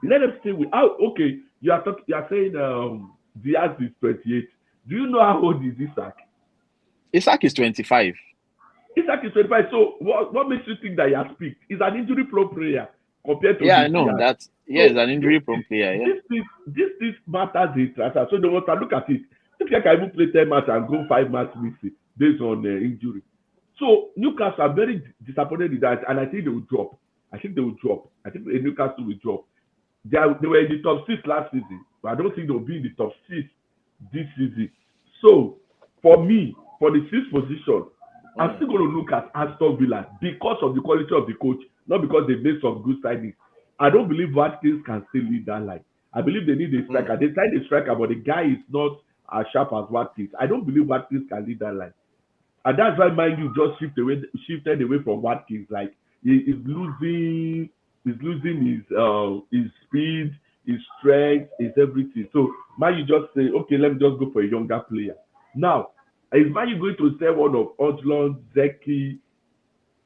Let them stay with. Okay, you are saying Diaz is 28. Do you know how old is Isaac? Isaac is 25. Isaac is 25. So what makes you think that he has peaked? He's an injury-prone player compared to. Yeah, I know that. Yeah, he's an injury-prone player. Yeah. This matters in transfer. So they want to look at it. This guy can even play 10 matches and go 5 matches missing based on injury. So Newcastle are very disappointed in that, and I think they will drop. I think Newcastle will drop. They were in the top 6 last season, but I don't think they'll be in the top 6 this season. So for me, for the 6th position, I'm still going to look at Aston Villa because of the quality of the coach, not because they made some good signings. I don't believe Watkins can still lead that line. I believe they need a striker. They signed a striker, but the guy is not as sharp as Watkins. I don't believe Watkins can lead that line. And that's why Man U just shifted away from Watkins. Like he's losing his speed, his strength, his everything. So Man U just say, okay, let me just go for a younger player. Now, is Man U going to sell one of Odlon, Zeki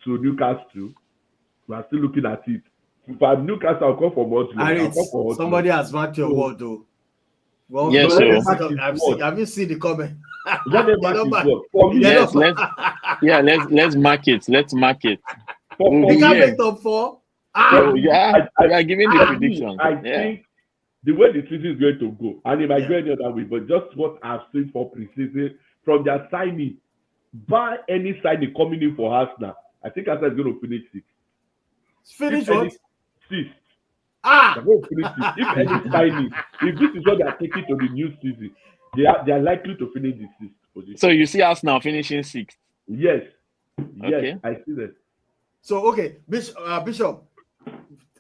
to Newcastle? We are still looking at it. If I'm Newcastle, I'll come for Odlon. I'll come for Odlon. Somebody has marked your word, though. Well, Yes, have you seen the comment? Let them mark his word. For me, Yes, let's mark it. Let's mark it. They can't make top 4. So, yeah, we are giving the prediction. I think the way the season is going to go, and it might go any other way, but just what I've seen for preseason from their signing, by any signing coming in for Arsenal, I think Arsenal is going to finish 6th. Finish what? 6th. They're going to finish 6th. If any signing, if this is what they are taking to the new season, they are likely to finish the 6th position. So you see Arsenal finishing 6th? Yes. Okay. Yes, I see that. So okay, Bishop,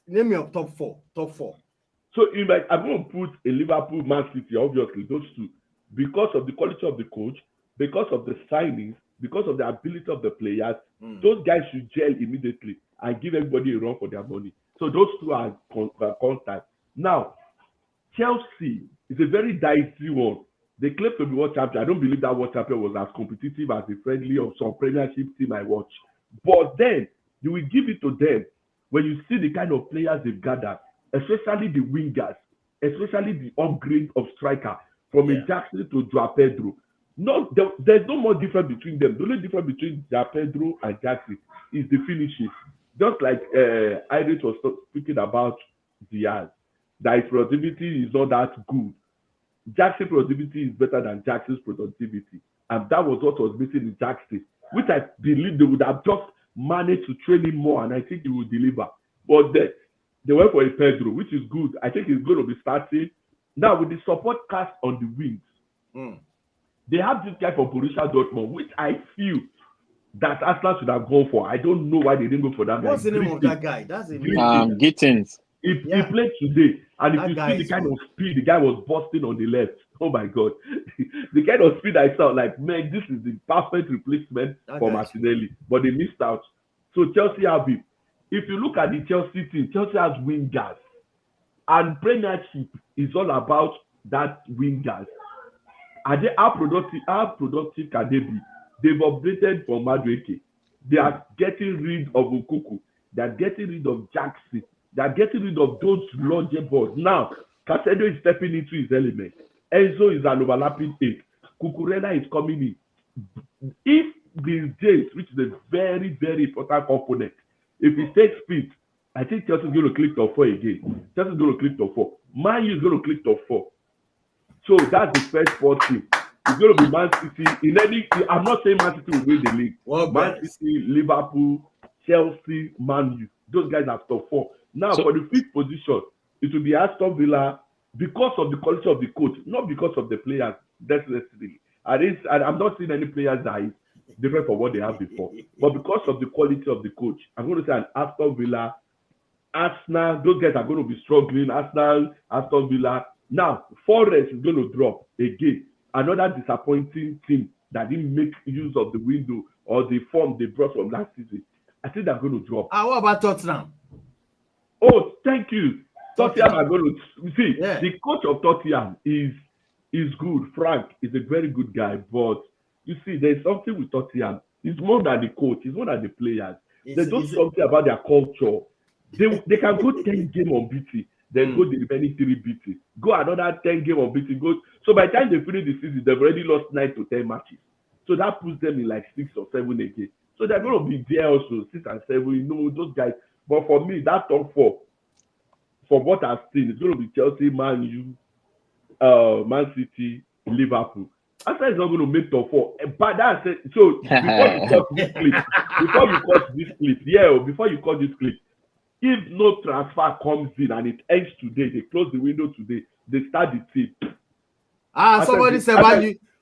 name your top 4. Top 4. So I'm going to put a Liverpool, Man City, obviously those two, because of the quality of the coach, because of the signings, because of the ability of the players. Those guys should gel immediately and give everybody a run for their money. So those two are contact. Now, Chelsea is a very dicey one. They claim to be world champion. I don't believe that world champion was as competitive as the friendly or some Premiership team I watch. But then you will give it to them when you see the kind of players they've gathered, especially the wingers, especially the upgrade of striker from a Jackson to Joao Pedro. No, there's no more difference between them. The only difference between Joao Pedro and Jackson is the finishes. Just like Iris was speaking about Diaz, that his productivity is not that good. Jackson's productivity is better than Jackson's productivity. And that was what was missing in Jackson, which I believe they would have just managed to train him more, and I think he will deliver. But they went for a Pedro, which is good. I think he's going to be starting. Now, with the support cast on the wings, they have this guy from Borussia Dortmund, which I feel that Arsenal should have gone for. I don't know why they didn't go for that guy. What's the name of that guy? That's a Gittins. He played today, and if you see the kind of speed the guy was busting on the left, oh my God, the kind of speed I saw, like, man, this is the perfect replacement for Martinelli, but they missed out. So Chelsea have him. If you look at the Chelsea team, Chelsea has wingers, and Premiership is all about that wingers. How productive can they be? They've updated from Madueke. They are getting rid of Okuku. They are getting rid of Jackson. They are getting rid of those larger balls. Now, Casedo is stepping into his element. Enzo is an overlapping 8. Cucurella is coming in. If these days, which is a very, very important component, if he takes speed, I think Chelsea is going to click top 4 again. Chelsea is going to click top 4. Man U is going to click top 4. So that's the first 4 team. It's going to be Man City. I'm not saying Man City will win the league. Man City, Liverpool, Chelsea, Man U. Those guys are top 4. Now, for the 5th position, it will be Aston Villa because of the quality of the coach, not because of the players necessarily. I'm not seeing any players that is different from what they have before. But because of the quality of the coach, I'm going to say an Aston Villa, Arsenal, those guys are going to be struggling. Arsenal, Aston Villa. Now, Forest is going to drop again. Another disappointing team that didn't make use of the window or the form they brought from last season. I think they're going to drop. What about Tottenham? Oh, thank you. Tottenham are going to see. The coach of Tottenham is good. Frank is a very good guy, but you see, there's something with Tottenham. It's more than the coach. It's more than the players. There's just something about their culture. They can go 10 games unbeaten, then go the remaining 3 beating. Go another 10 games unbeaten. So by the time they finish the season, they've already lost 9 to 10 matches. So that puts them in like 6 or 7 again. So they're going to be there also, 6 and 7. You know, those guys. But for me, that top 4, from what I've seen, it's going to be Chelsea, Man U, Man City, Liverpool. Arsenal is not going to make top 4. But that's it. So before you cut this clip, if no transfer comes in and it ends today, they close the window today, they start the team. Somebody said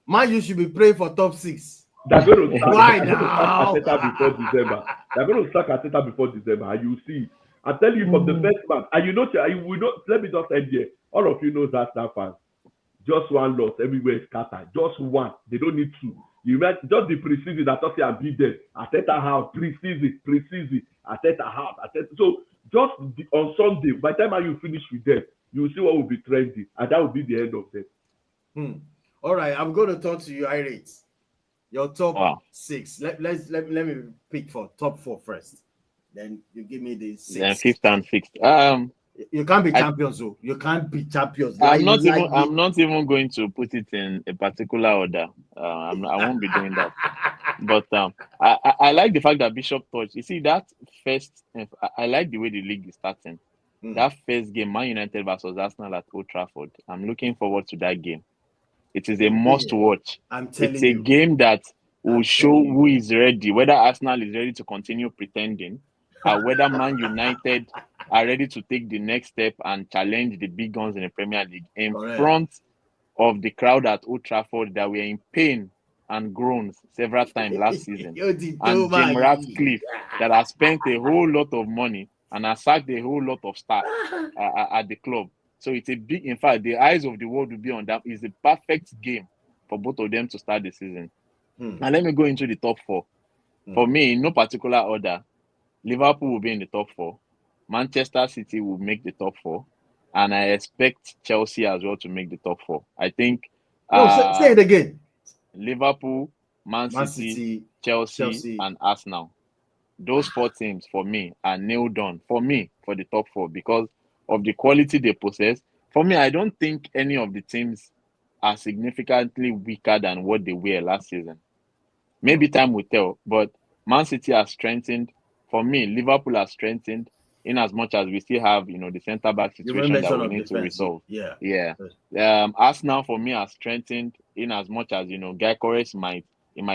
Man U should be praying for top 6. They're going to start Arteta before December. They're going to start Arteta before December, and you see. I tell you from the first match, and let me just end here. All of you know that fans. Just one loss everywhere is scattered. Just one. They don't need 2. You met just the preseason that Tottenham beat them. Arteta house preseason. Arteta house. Arteta. So just on Sunday, by the time you finish with them, you will see what will be trending, and that will be the end of them. All right, I'm going to turn to you, Irate. Your top Wow. 6. Let me pick for top 4 first. Then you give me the 6. Then fifth and sixth. You can't be champions, though. You can't be champions. I'm not even going to put it in a particular order. I won't be doing that. But I like the fact that Bishop touched. You see that first. I like the way the league is starting. That first game, Man United versus Arsenal at Old Trafford. I'm looking forward to that game. It is a must watch. It's a game that will show who is ready, whether Arsenal is ready to continue pretending, or whether Man United are ready to take the next step and challenge the big guns in the Premier League in front of the crowd at Old Trafford that were in pain and groans several times last season. And Jim Ratcliffe that has spent a whole lot of money and has sacked a whole lot of staff at the club. So it's a big, in fact, the eyes of the world will be on that. It's a perfect game for both of them to start the season. And let me go into the top 4. For me, in no particular order, Liverpool will be in the top 4. Manchester City will make the top 4. And I expect Chelsea as well to make the top 4. I think... say it again. Liverpool, Man City, Chelsea, and Arsenal. Those 4 teams, for me, are nailed on. For me, for the top 4. Because of the quality they possess. For me, I don't think any of the teams are significantly weaker than what they were last season. Maybe time will tell, but Man City has strengthened. For me, Liverpool has strengthened in as much as we still have, the centre-back situation that we need to resolve. Yeah. Arsenal, for me, has strengthened in as much as, Gyökeres might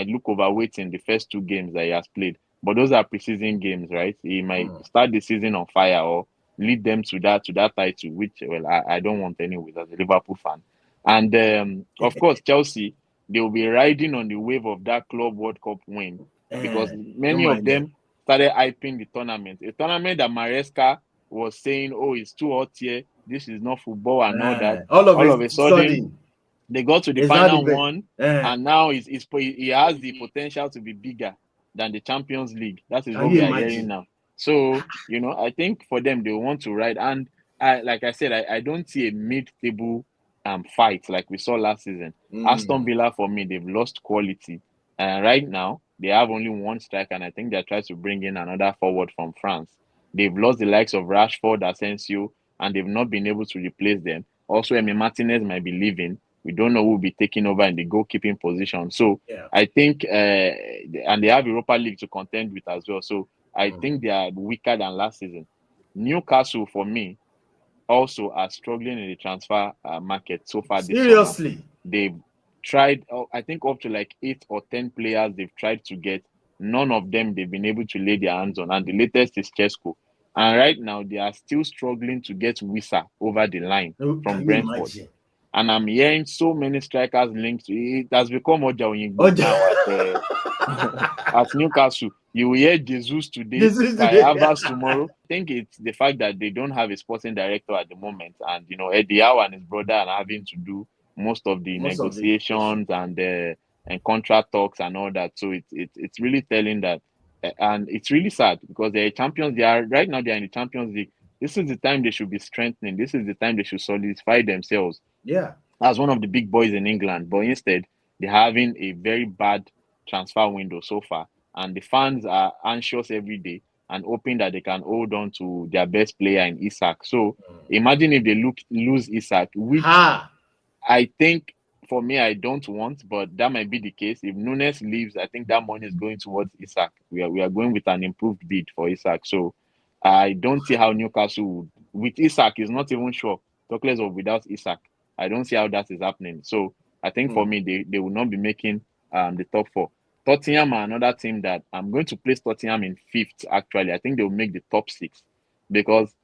look overweight in the first 2 games that he has played. But those are preseason games, right? He might start the season on fire or lead them to that title, which I don't want anyways as a Liverpool fan. And of course, Chelsea, they will be riding on the wave of that Club World Cup win because many of them started hyping the tournament. A tournament that Maresca was saying, "Oh, it's too hot here. This is not football," and all that. All of a sudden, they got to the final one, and now he has the potential to be bigger than the Champions League. That is what we are hearing now. So, I think for them, they want to ride. And like I said, I don't see a mid-table fight like we saw last season. Aston Villa, for me, they've lost quality. Right now, they have only 1 striker, and I think they're trying to bring in another forward from France. They've lost the likes of Rashford, Asensio, and they've not been able to replace them. Also, Emi Martinez might be leaving. We don't know who will be taking over in the goalkeeping position. So I think, and they have Europa League to contend with as well. So I think they are weaker than last season. Newcastle, for me, also are struggling in the transfer market so far this Seriously? summer. They've tried, I think, up to like 8 or 10 players they've tried to get. None of them they've been able to lay their hands on. And the latest is Chesco. And right now, they are still struggling to get Wissa over the line from Brentford. And I'm hearing so many strikers linked to it. It has become Oja Oyingbo now at Newcastle. You will hear Jesus today, by Havertz tomorrow. I think it's the fact that they don't have a sporting director at the moment. And, Eddie Howe and his brother are having to do most of the negotiations and contract talks and all that. So it's really telling that. And it's really sad because they're champions. Right now they're in the Champions League. This is the time they should be strengthening. This is the time they should solidify themselves. Yeah. As one of the big boys in England. But instead, they're having a very bad transfer window so far. And the fans are anxious every day and hoping that they can hold on to their best player in Isak. So imagine if they lose Isak, which I think, for me, I don't want, but that might be the case. If Nunes leaves, I think that money is going towards Isak. We are going with an improved bid for Isak. So I don't see how Newcastle would. With Isak, is not even sure. Talk less of without Isak. I don't see how that is happening. So I think for me, they will not be making the top 4. Tottenham are another team that I'm going to place Tottenham in 5th, actually. I think they will make the top 6 because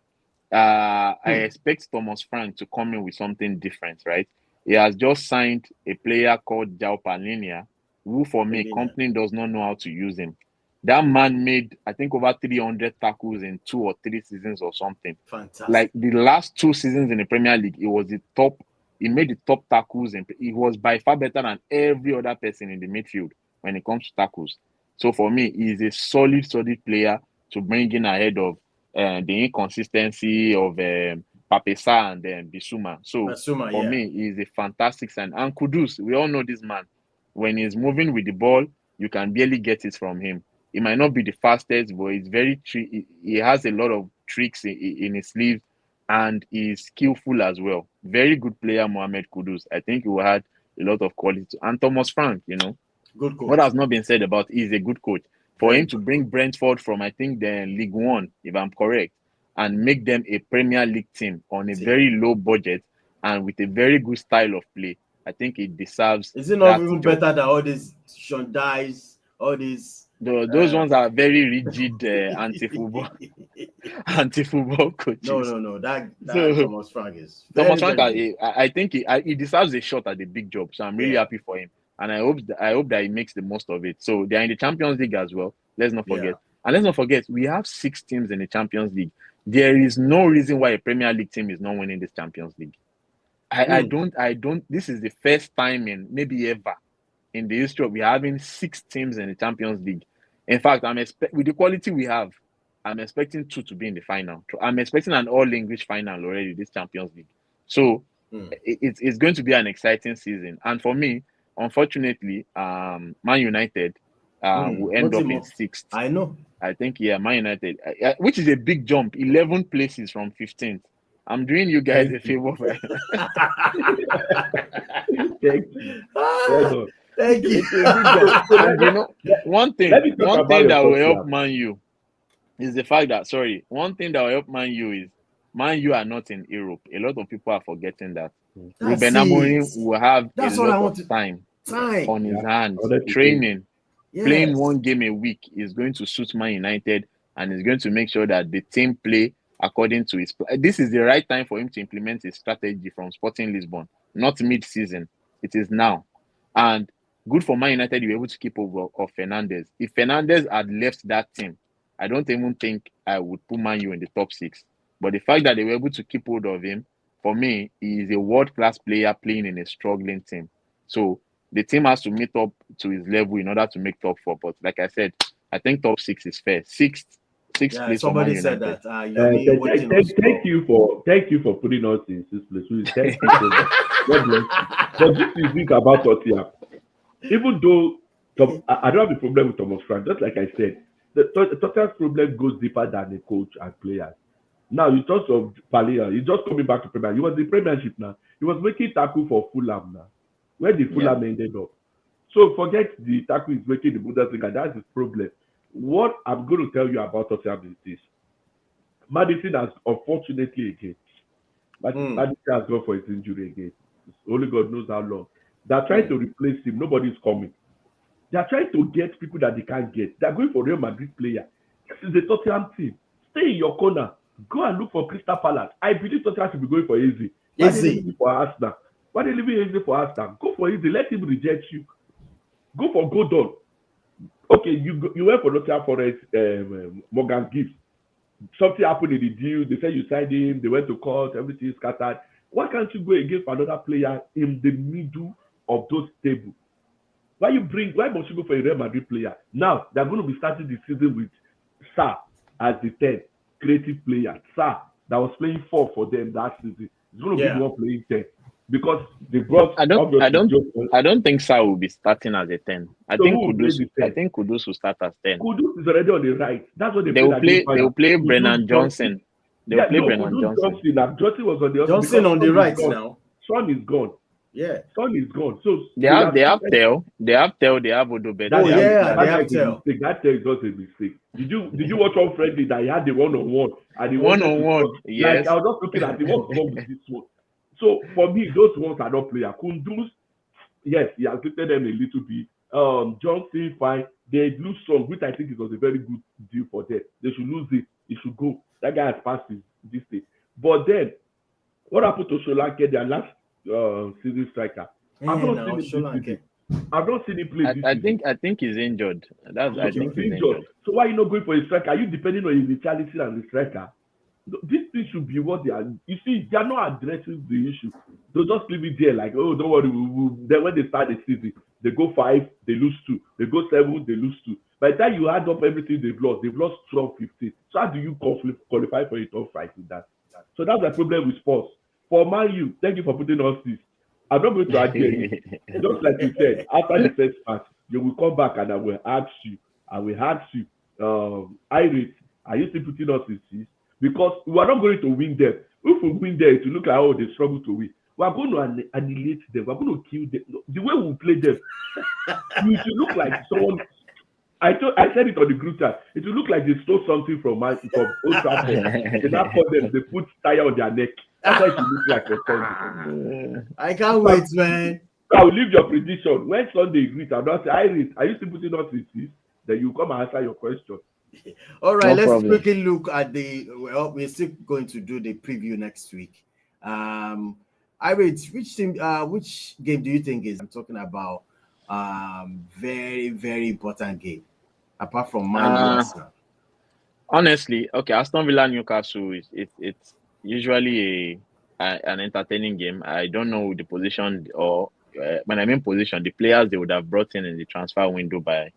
I expect Thomas Frank to come in with something different, right? He has just signed a player called João Palhinha, who, for me, company does not know how to use him. That man made, I think, over 300 tackles in 2 or 3 seasons or something. Fantastic. Like the last 2 seasons in the Premier League, he was the top He made the top tackles, and he was by far better than every other person in the midfield when it comes to tackles. So for me, he's a solid player to bring in ahead of the inconsistency of Pape Sarr and Bissouma. So Basuma, for yeah. me, he's a fantastic sign. And Kudus, we all know this man. When he's moving with the ball, you can barely get it from him. He might not be the fastest, but he's very he has a lot of tricks in his sleeves, and he's skillful as well. Very good player, Mohamed Kudus. I think he will add a lot of quality. And Thomas Frank, Good what coach. has not been said about he's a good coach. For Very him to good bring coach. Brentford from, I think, the League One, if I'm correct, and make them a Premier League team on a See. very low budget and with a very good style of play, I think it deserves Is it not that even job. better than all these Sean Dice, all these Those ones are very rigid anti-football coaches. No. That So Thomas Frank is very, Thomas Frank, very good. I think he deserves a shot at the big job. So I'm really Yeah. happy for him, and I hope that he makes the most of it. So they are in the Champions League as well. Let's not forget, and let's not forget we have 6 teams in the Champions League. There is no reason why a Premier League team is not winning this Champions League. I don't. This is the first time in maybe ever in the history of we having 6 teams in the Champions League. In fact, with the quality we have, I'm expecting 2 to be in the final. I'm expecting an all-English final already this Champions League. So it's going to be an exciting season. And for me, unfortunately, Man United will end up in 6th. I know. I think, Man United, which is a big jump, 11 places from 15th. I'm doing you guys a favor. Thank you. And one thing that will help Man U is the fact that one thing that will help Man U is Man U are not in Europe. A lot of people are forgetting that. Ruben Amorim will have a lot of time on his hands, training, playing 1 game a week is going to suit Man United, and is going to make sure that the team play according to his. This is the right time for him to implement his strategy from Sporting Lisbon, not mid-season. It is now, and good for Man United. You were able to keep over of Fernandes. If Fernandes had left that team, I don't even think I would put Man U in the top 6. But the fact that they were able to keep hold of him, for me, he is a world-class player playing in a struggling team. So the team has to meet up to his level in order to make top 4. But like I said, I think top 6 is fair. Sixth place for Man United. Somebody said that. Thank you for putting us in 6th place. Thank you so much. God bless you. But this is it about Tottenham. Even though I don't have a problem with Thomas Frank, just like I said, the Tottenham's problem goes deeper than the coach and players. Now, you talk of Palea, he's just coming back to Premier. He was in Premiership now. He was making tackle for Fulham now. Where the Fulham ended up. So forget the tackle he's making the Bundesliga. That's his problem. What I'm going to tell you about Tottenham is this. Madison has, unfortunately again, Madison has gone for his injury again. Only God knows how long. They're trying to replace him. Nobody's coming. They're trying to get people that they can't get. They're going for Real Madrid player. This is the Tottenham team. Stay in your corner. Go and look for Crystal Palace. I believe Tottenham should be going for Easy. Why are they leaving for Arsenal? Why are they leaving Easy for Arsenal? Go for Easy. Let him reject you. Go for Gordon. Okay, you went for Nottingham Forest, Morgan Gibbs. Something happened in the deal. They said you signed him. They went to court. Everything is scattered. Why can't you go against another player in the middle of those tables? Why must you go for a Real Madrid player? Now, they're going to be starting the season with Sarr as the 10th creative player. Sarr, that was playing 4 for them that season. It's going to be the one playing 10. Because they brought. I don't think Sarr will be starting as a 10. I think Kudus will start as 10. Kudus is already on the right. That's what they will play Brennan Johnson. They will play Brennan Johnson. Johnson was on the other. Johnson on the right now. Son is gone. Yeah, Son is gone. So they have Tell. They have Odobe. They have Tell. That Tell is not a mistake. Did you watch on friendly that he had the one-on-one and the one-on-one? Yes. Like I was just looking at the what's wrong with this one. So for me, those ones are not players. Kundus, yes, he has lifted them a little bit. Johnson, fine. They lose some, which I think it was a very good deal for them. They should lose it. He should go. That guy has passed this stage. But then, what happened to Solanke, their last season striker? I've not seen him play. I think he's injured. I think he's injured. So why are you not going for a striker? Are you depending on his vitality and the striker? This thing should be what they are. You see, they are not addressing the issue. They'll just leave it there like, oh, don't worry. Then when they start the season, they go 5, they lose 2. They go 7, they lose 2. By the time you add up everything they've lost 12, 15. So how do you qualify for a top 5 with that? So that's the problem with sports. For Man U, thank you for putting us this. I'm not going to argue anything. Just like you said, after the first match, you will come back and I will ask you, Irate, are you still putting us in this? Because we are not going to win them. If we win them, it will look like, oh, they struggle to win. We are going to annihilate them. We are going to kill them. The way we play them, it will look like someone. I said it on the group chat. It will look like they stole something from Old Trafford. They now call them. They put tire on their neck. That's why it will look like a Sunday. I can't wait, man. I will leave your prediction. When Sunday greet, I'm not saying, are you still putting us in this? Then you come and answer your question. All right, No let's problem. quickly look at we're still going to do the preview next week. Irate, which game do you think is I'm talking about? Very, very important game, apart from Man U, Arsenal. Honestly, okay, Aston Villa Newcastle it's usually an entertaining game. I don't know the position or when I mean position, the players they would have brought in the transfer window by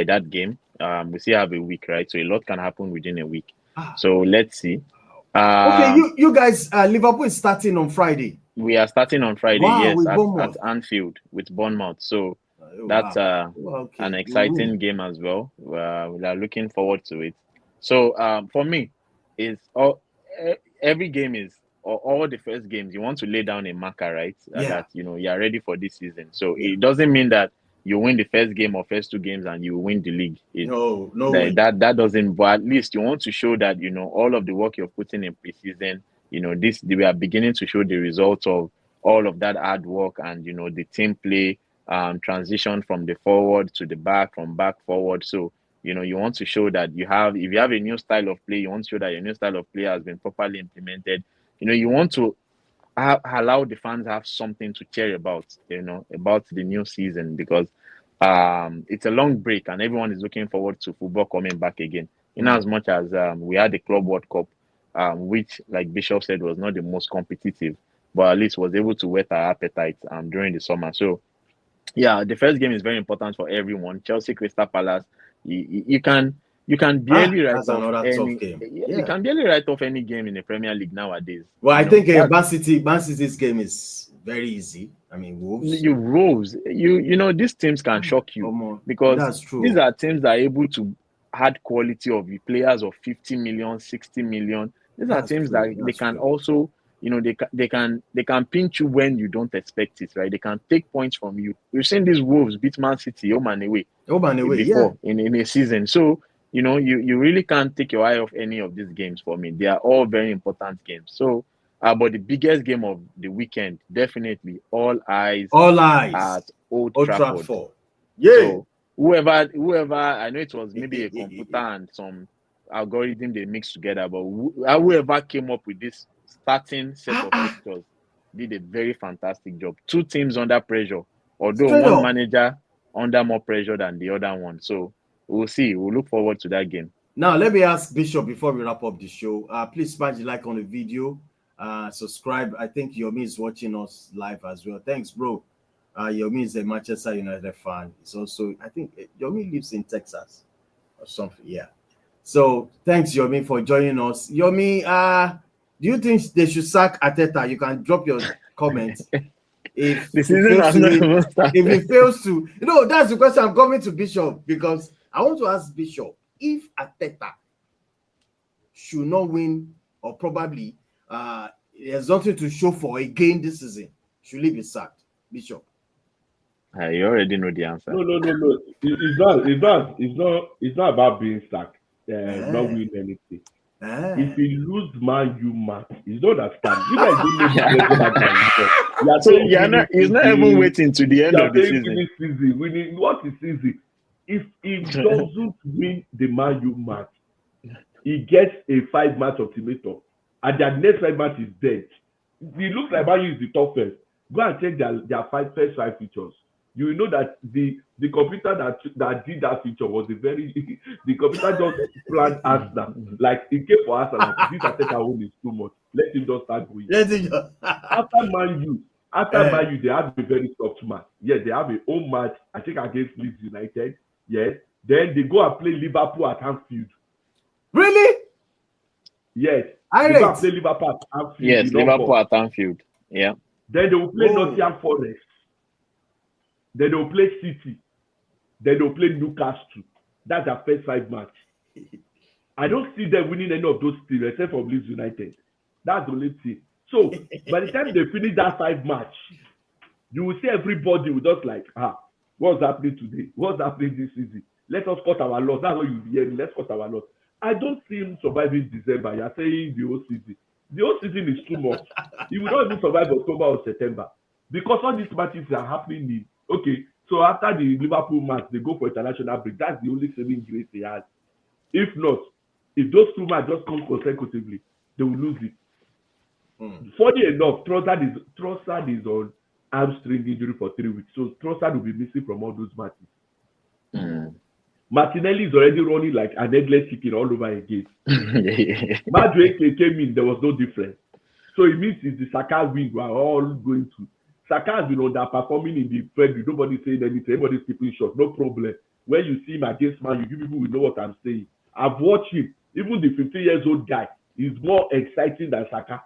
that game. We still have a week, right? So a lot can happen within a week. So let's see. Okay, you guys, Liverpool is starting on Friday. We are starting on Friday, Wow, yes, with at Bournemouth. Anfield with Bournemouth. So that's an exciting game as well. We are looking forward to it. So for me, every game is all the first games you want to lay down a marker, right? That you are ready for this season. So it doesn't mean that you win the first game or first 2 games and you win the league. No that doesn't. But at least you want to show that all of the work you're putting in preseason. We are beginning to show the results of all of that hard work and the team play, transition from the forward to the back, from back forward. So you want to show that if you have a new style of play, you want to show that your new style of play has been properly implemented. You want to allow the fans have something to cheer about, about the new season, because it's a long break and everyone is looking forward to football coming back again. In as much as we had the Club World Cup, which, like Bishop said, was not the most competitive, but at least was able to whet our appetite during the summer. So, yeah, the first game is very important for everyone. Chelsea, Crystal Palace. You can barely write off any. You can barely write off any game in the Premier League nowadays. Well, I think Man City's game is very easy. I mean, Wolves. These teams can shock you because that's true. These are teams that are able to add quality of the players of 50 million, 60 million. These are teams that they can also, they can pinch you when you don't expect it, right? They can take points from you. We've seen these Wolves beat Man City home and away before in a season. So, you really can't take your eye off any of these games for me. They are all very important games. So, but the biggest game of the weekend, definitely all eyes at Old Trafford. Yeah. So, whoever, I know it was maybe a computer and some algorithm they mixed together, but whoever came up with this starting set of fixtures did a very fantastic job. 2 teams under pressure, although one manager under more pressure than the other one. So we'll see. We'll look forward to that game. Now, let me ask Bishop before we wrap up the show. Please smash the like on the video. Subscribe. I think Yomi is watching us live as well. Thanks, bro. Yomi is a Manchester United fan. It's also, I think Yomi lives in Texas or something. Yeah. So thanks, Yomi, for joining us. Yomi, do you think they should sack Arteta? You can drop your comments. If it fails to, that's the question. I'm coming to Bishop because I want to ask Bishop if Arteta should not win or probably there's nothing to show for again this season, should he be sacked, Bishop? You already know the answer. No. It's not about being sacked. Not win anything. If he lose Man U match, you don't understand. You guys don't know. He's not even waiting to the end of the season. Winning what is easy? If he doesn't win the Man U match, he gets a 5-match ultimatum, and their next 5 match is dead. It looks like Man U is the toughest. Go and check their first 5 features. you will know that the computer that did that feature was a very the computer just planned Arsenal. Like it came for Arsenal, like this Arteta own is too much. Let him just start going. Let it go. After Man U, they have a very soft match. Yes, they have a home match, I think against Leeds United. Yes. Then they go and play Liverpool at Anfield. Really? Yes. I They go and play Liverpool at Anfield. Yes, Liverpool at Anfield. Yeah. Then they will play Nottingham Forest. Then they will play City. Then they will play Newcastle. That's their first 5 match. I don't see them winning any of those teams except for Leeds United. That's the only thing. So by the time they finish that 5 match, you will see everybody will just like, what's happening today? What's happening this season? Let us cut our loss. That's what you'll be hearing. Let's cut our loss. I don't see him surviving December. You're saying the whole season. The whole season is too much. He will not even survive October or September. Because all these matches are happening so after the Liverpool match, they go for international break. That's the only saving grace they had. If not, if those 2 matches just come consecutively, they will lose it. Funny enough, Trossard is on hamstring injury for 3 weeks. So Trossard will be missing from all those matches. Martinelli is already running like an headless chicken all over again. Madueke came in, there was no difference. So it means it's the Saka wing we are all going to. Saka has been underperforming in the February. Nobody's saying anything. Everybody's keeping short. No problem. When you see him against Man U, you people will know what I'm saying. I've watched him. Even the 15-year-old guy is more exciting than Saka.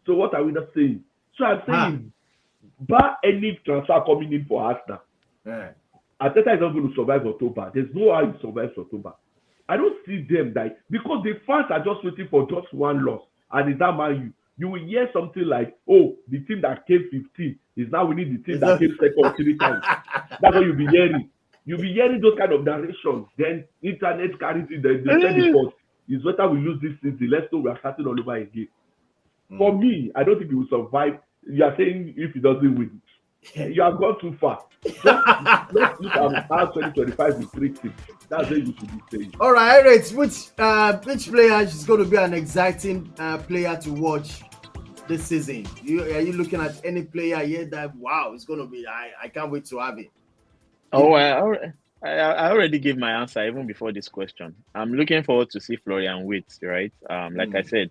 So what are we not saying? So I'm saying, bar any transfer coming in for Arsenal, Arteta is not going to survive October. There's no how he survives October. I don't see them die because the fans are just waiting for just one loss, and it's that Man U. You will hear something like, "Oh, the team that came 15 is now winning the team that came second 3 times." That's what you'll be hearing. You'll be hearing those kind of narrations. Then internet carries it. They say the first. It's better we lose this season. Let's know we are starting all over again. For me, I don't think he will survive. You are saying if he doesn't win, you have gone too far. Let's look at how 2025 will treat him. That's what you should be saying. All right, Eric, which player is going to be an exciting player to watch this season? Are you looking at any player here that, wow, it's going to be, I can't wait to have it? Oh, I already gave my answer even before this question. I'm looking forward to see Florian Wirtz, right? Like I said,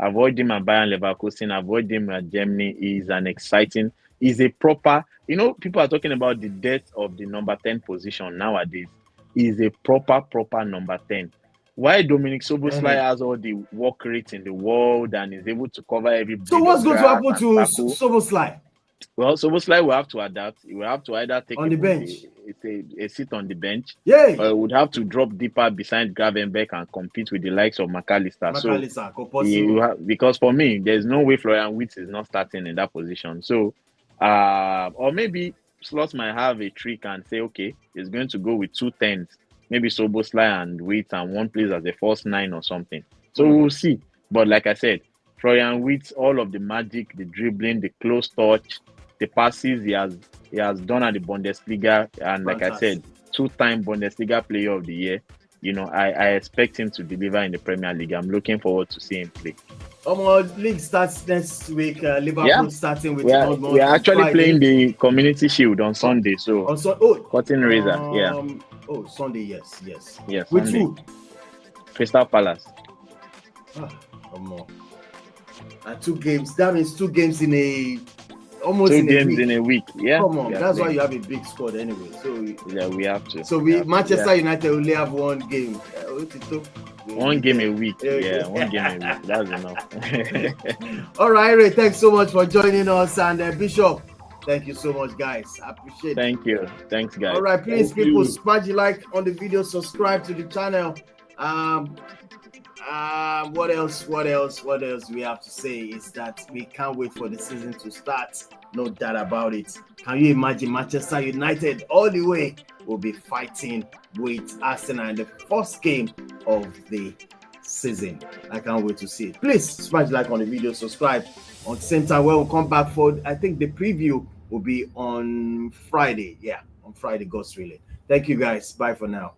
I've watched him at Bayern Leverkusen. I've watched him at Germany. He's a proper, people are talking about the death of the number 10 position nowadays. He's a proper number 10. Why Dominic Szoboszlai has all the work rates in the world and is able to cover every. So what's going to happen to Szoboszlai? Well, Szoboszlai will have to adapt. He will have to either take on the bench, a seat on the bench, or would have to drop deeper beside Gravenberch and compete with the likes of McAllister. Because for me, there's no way Florian Wirtz is not starting in that position. So, or maybe Slot might have a trick and say, okay, he's going to go with 2 10s, maybe Szoboszlai and Wirtz, and one plays as a false 9 or something. So we'll see. But like I said, Florian Wirtz, all of the magic, the dribbling, the close touch, the passes he has done at the Bundesliga, and like I said, 2-time Bundesliga Player of the Year. I expect him to deliver in the Premier League. I'm looking forward to seeing him play. League starts next week. Liverpool starting with. We are actually Friday. Playing the Community Shield on Sunday. So Cotton Razor, Sunday, yes. With Sunday. Who? Crystal Palace. Come on. 2 games. That means 2 games in a. Almost 2 games in a week. Yeah. Come on, that's why you have a big squad anyway. So we have to. So Manchester United only have 1 game. 1 game a week. 1 game a week. That's enough. All right, Ray. Thanks so much for joining us, and Bishop. Thank you so much, guys. I appreciate it. Thank you. Thanks, guys. All right, please, people, smash the like on the video, subscribe to the channel. What else we have to say is that we can't wait for the season to start. No doubt about it. Can you imagine Manchester United all the way will be fighting with Arsenal in the first game of the season? I can't wait to see it. Please smash like on the video, subscribe. On the same time, when we'll come back for, I think the preview will be on Friday. Yeah, on Friday, Ghost Relay. Thank you, guys. Bye for now.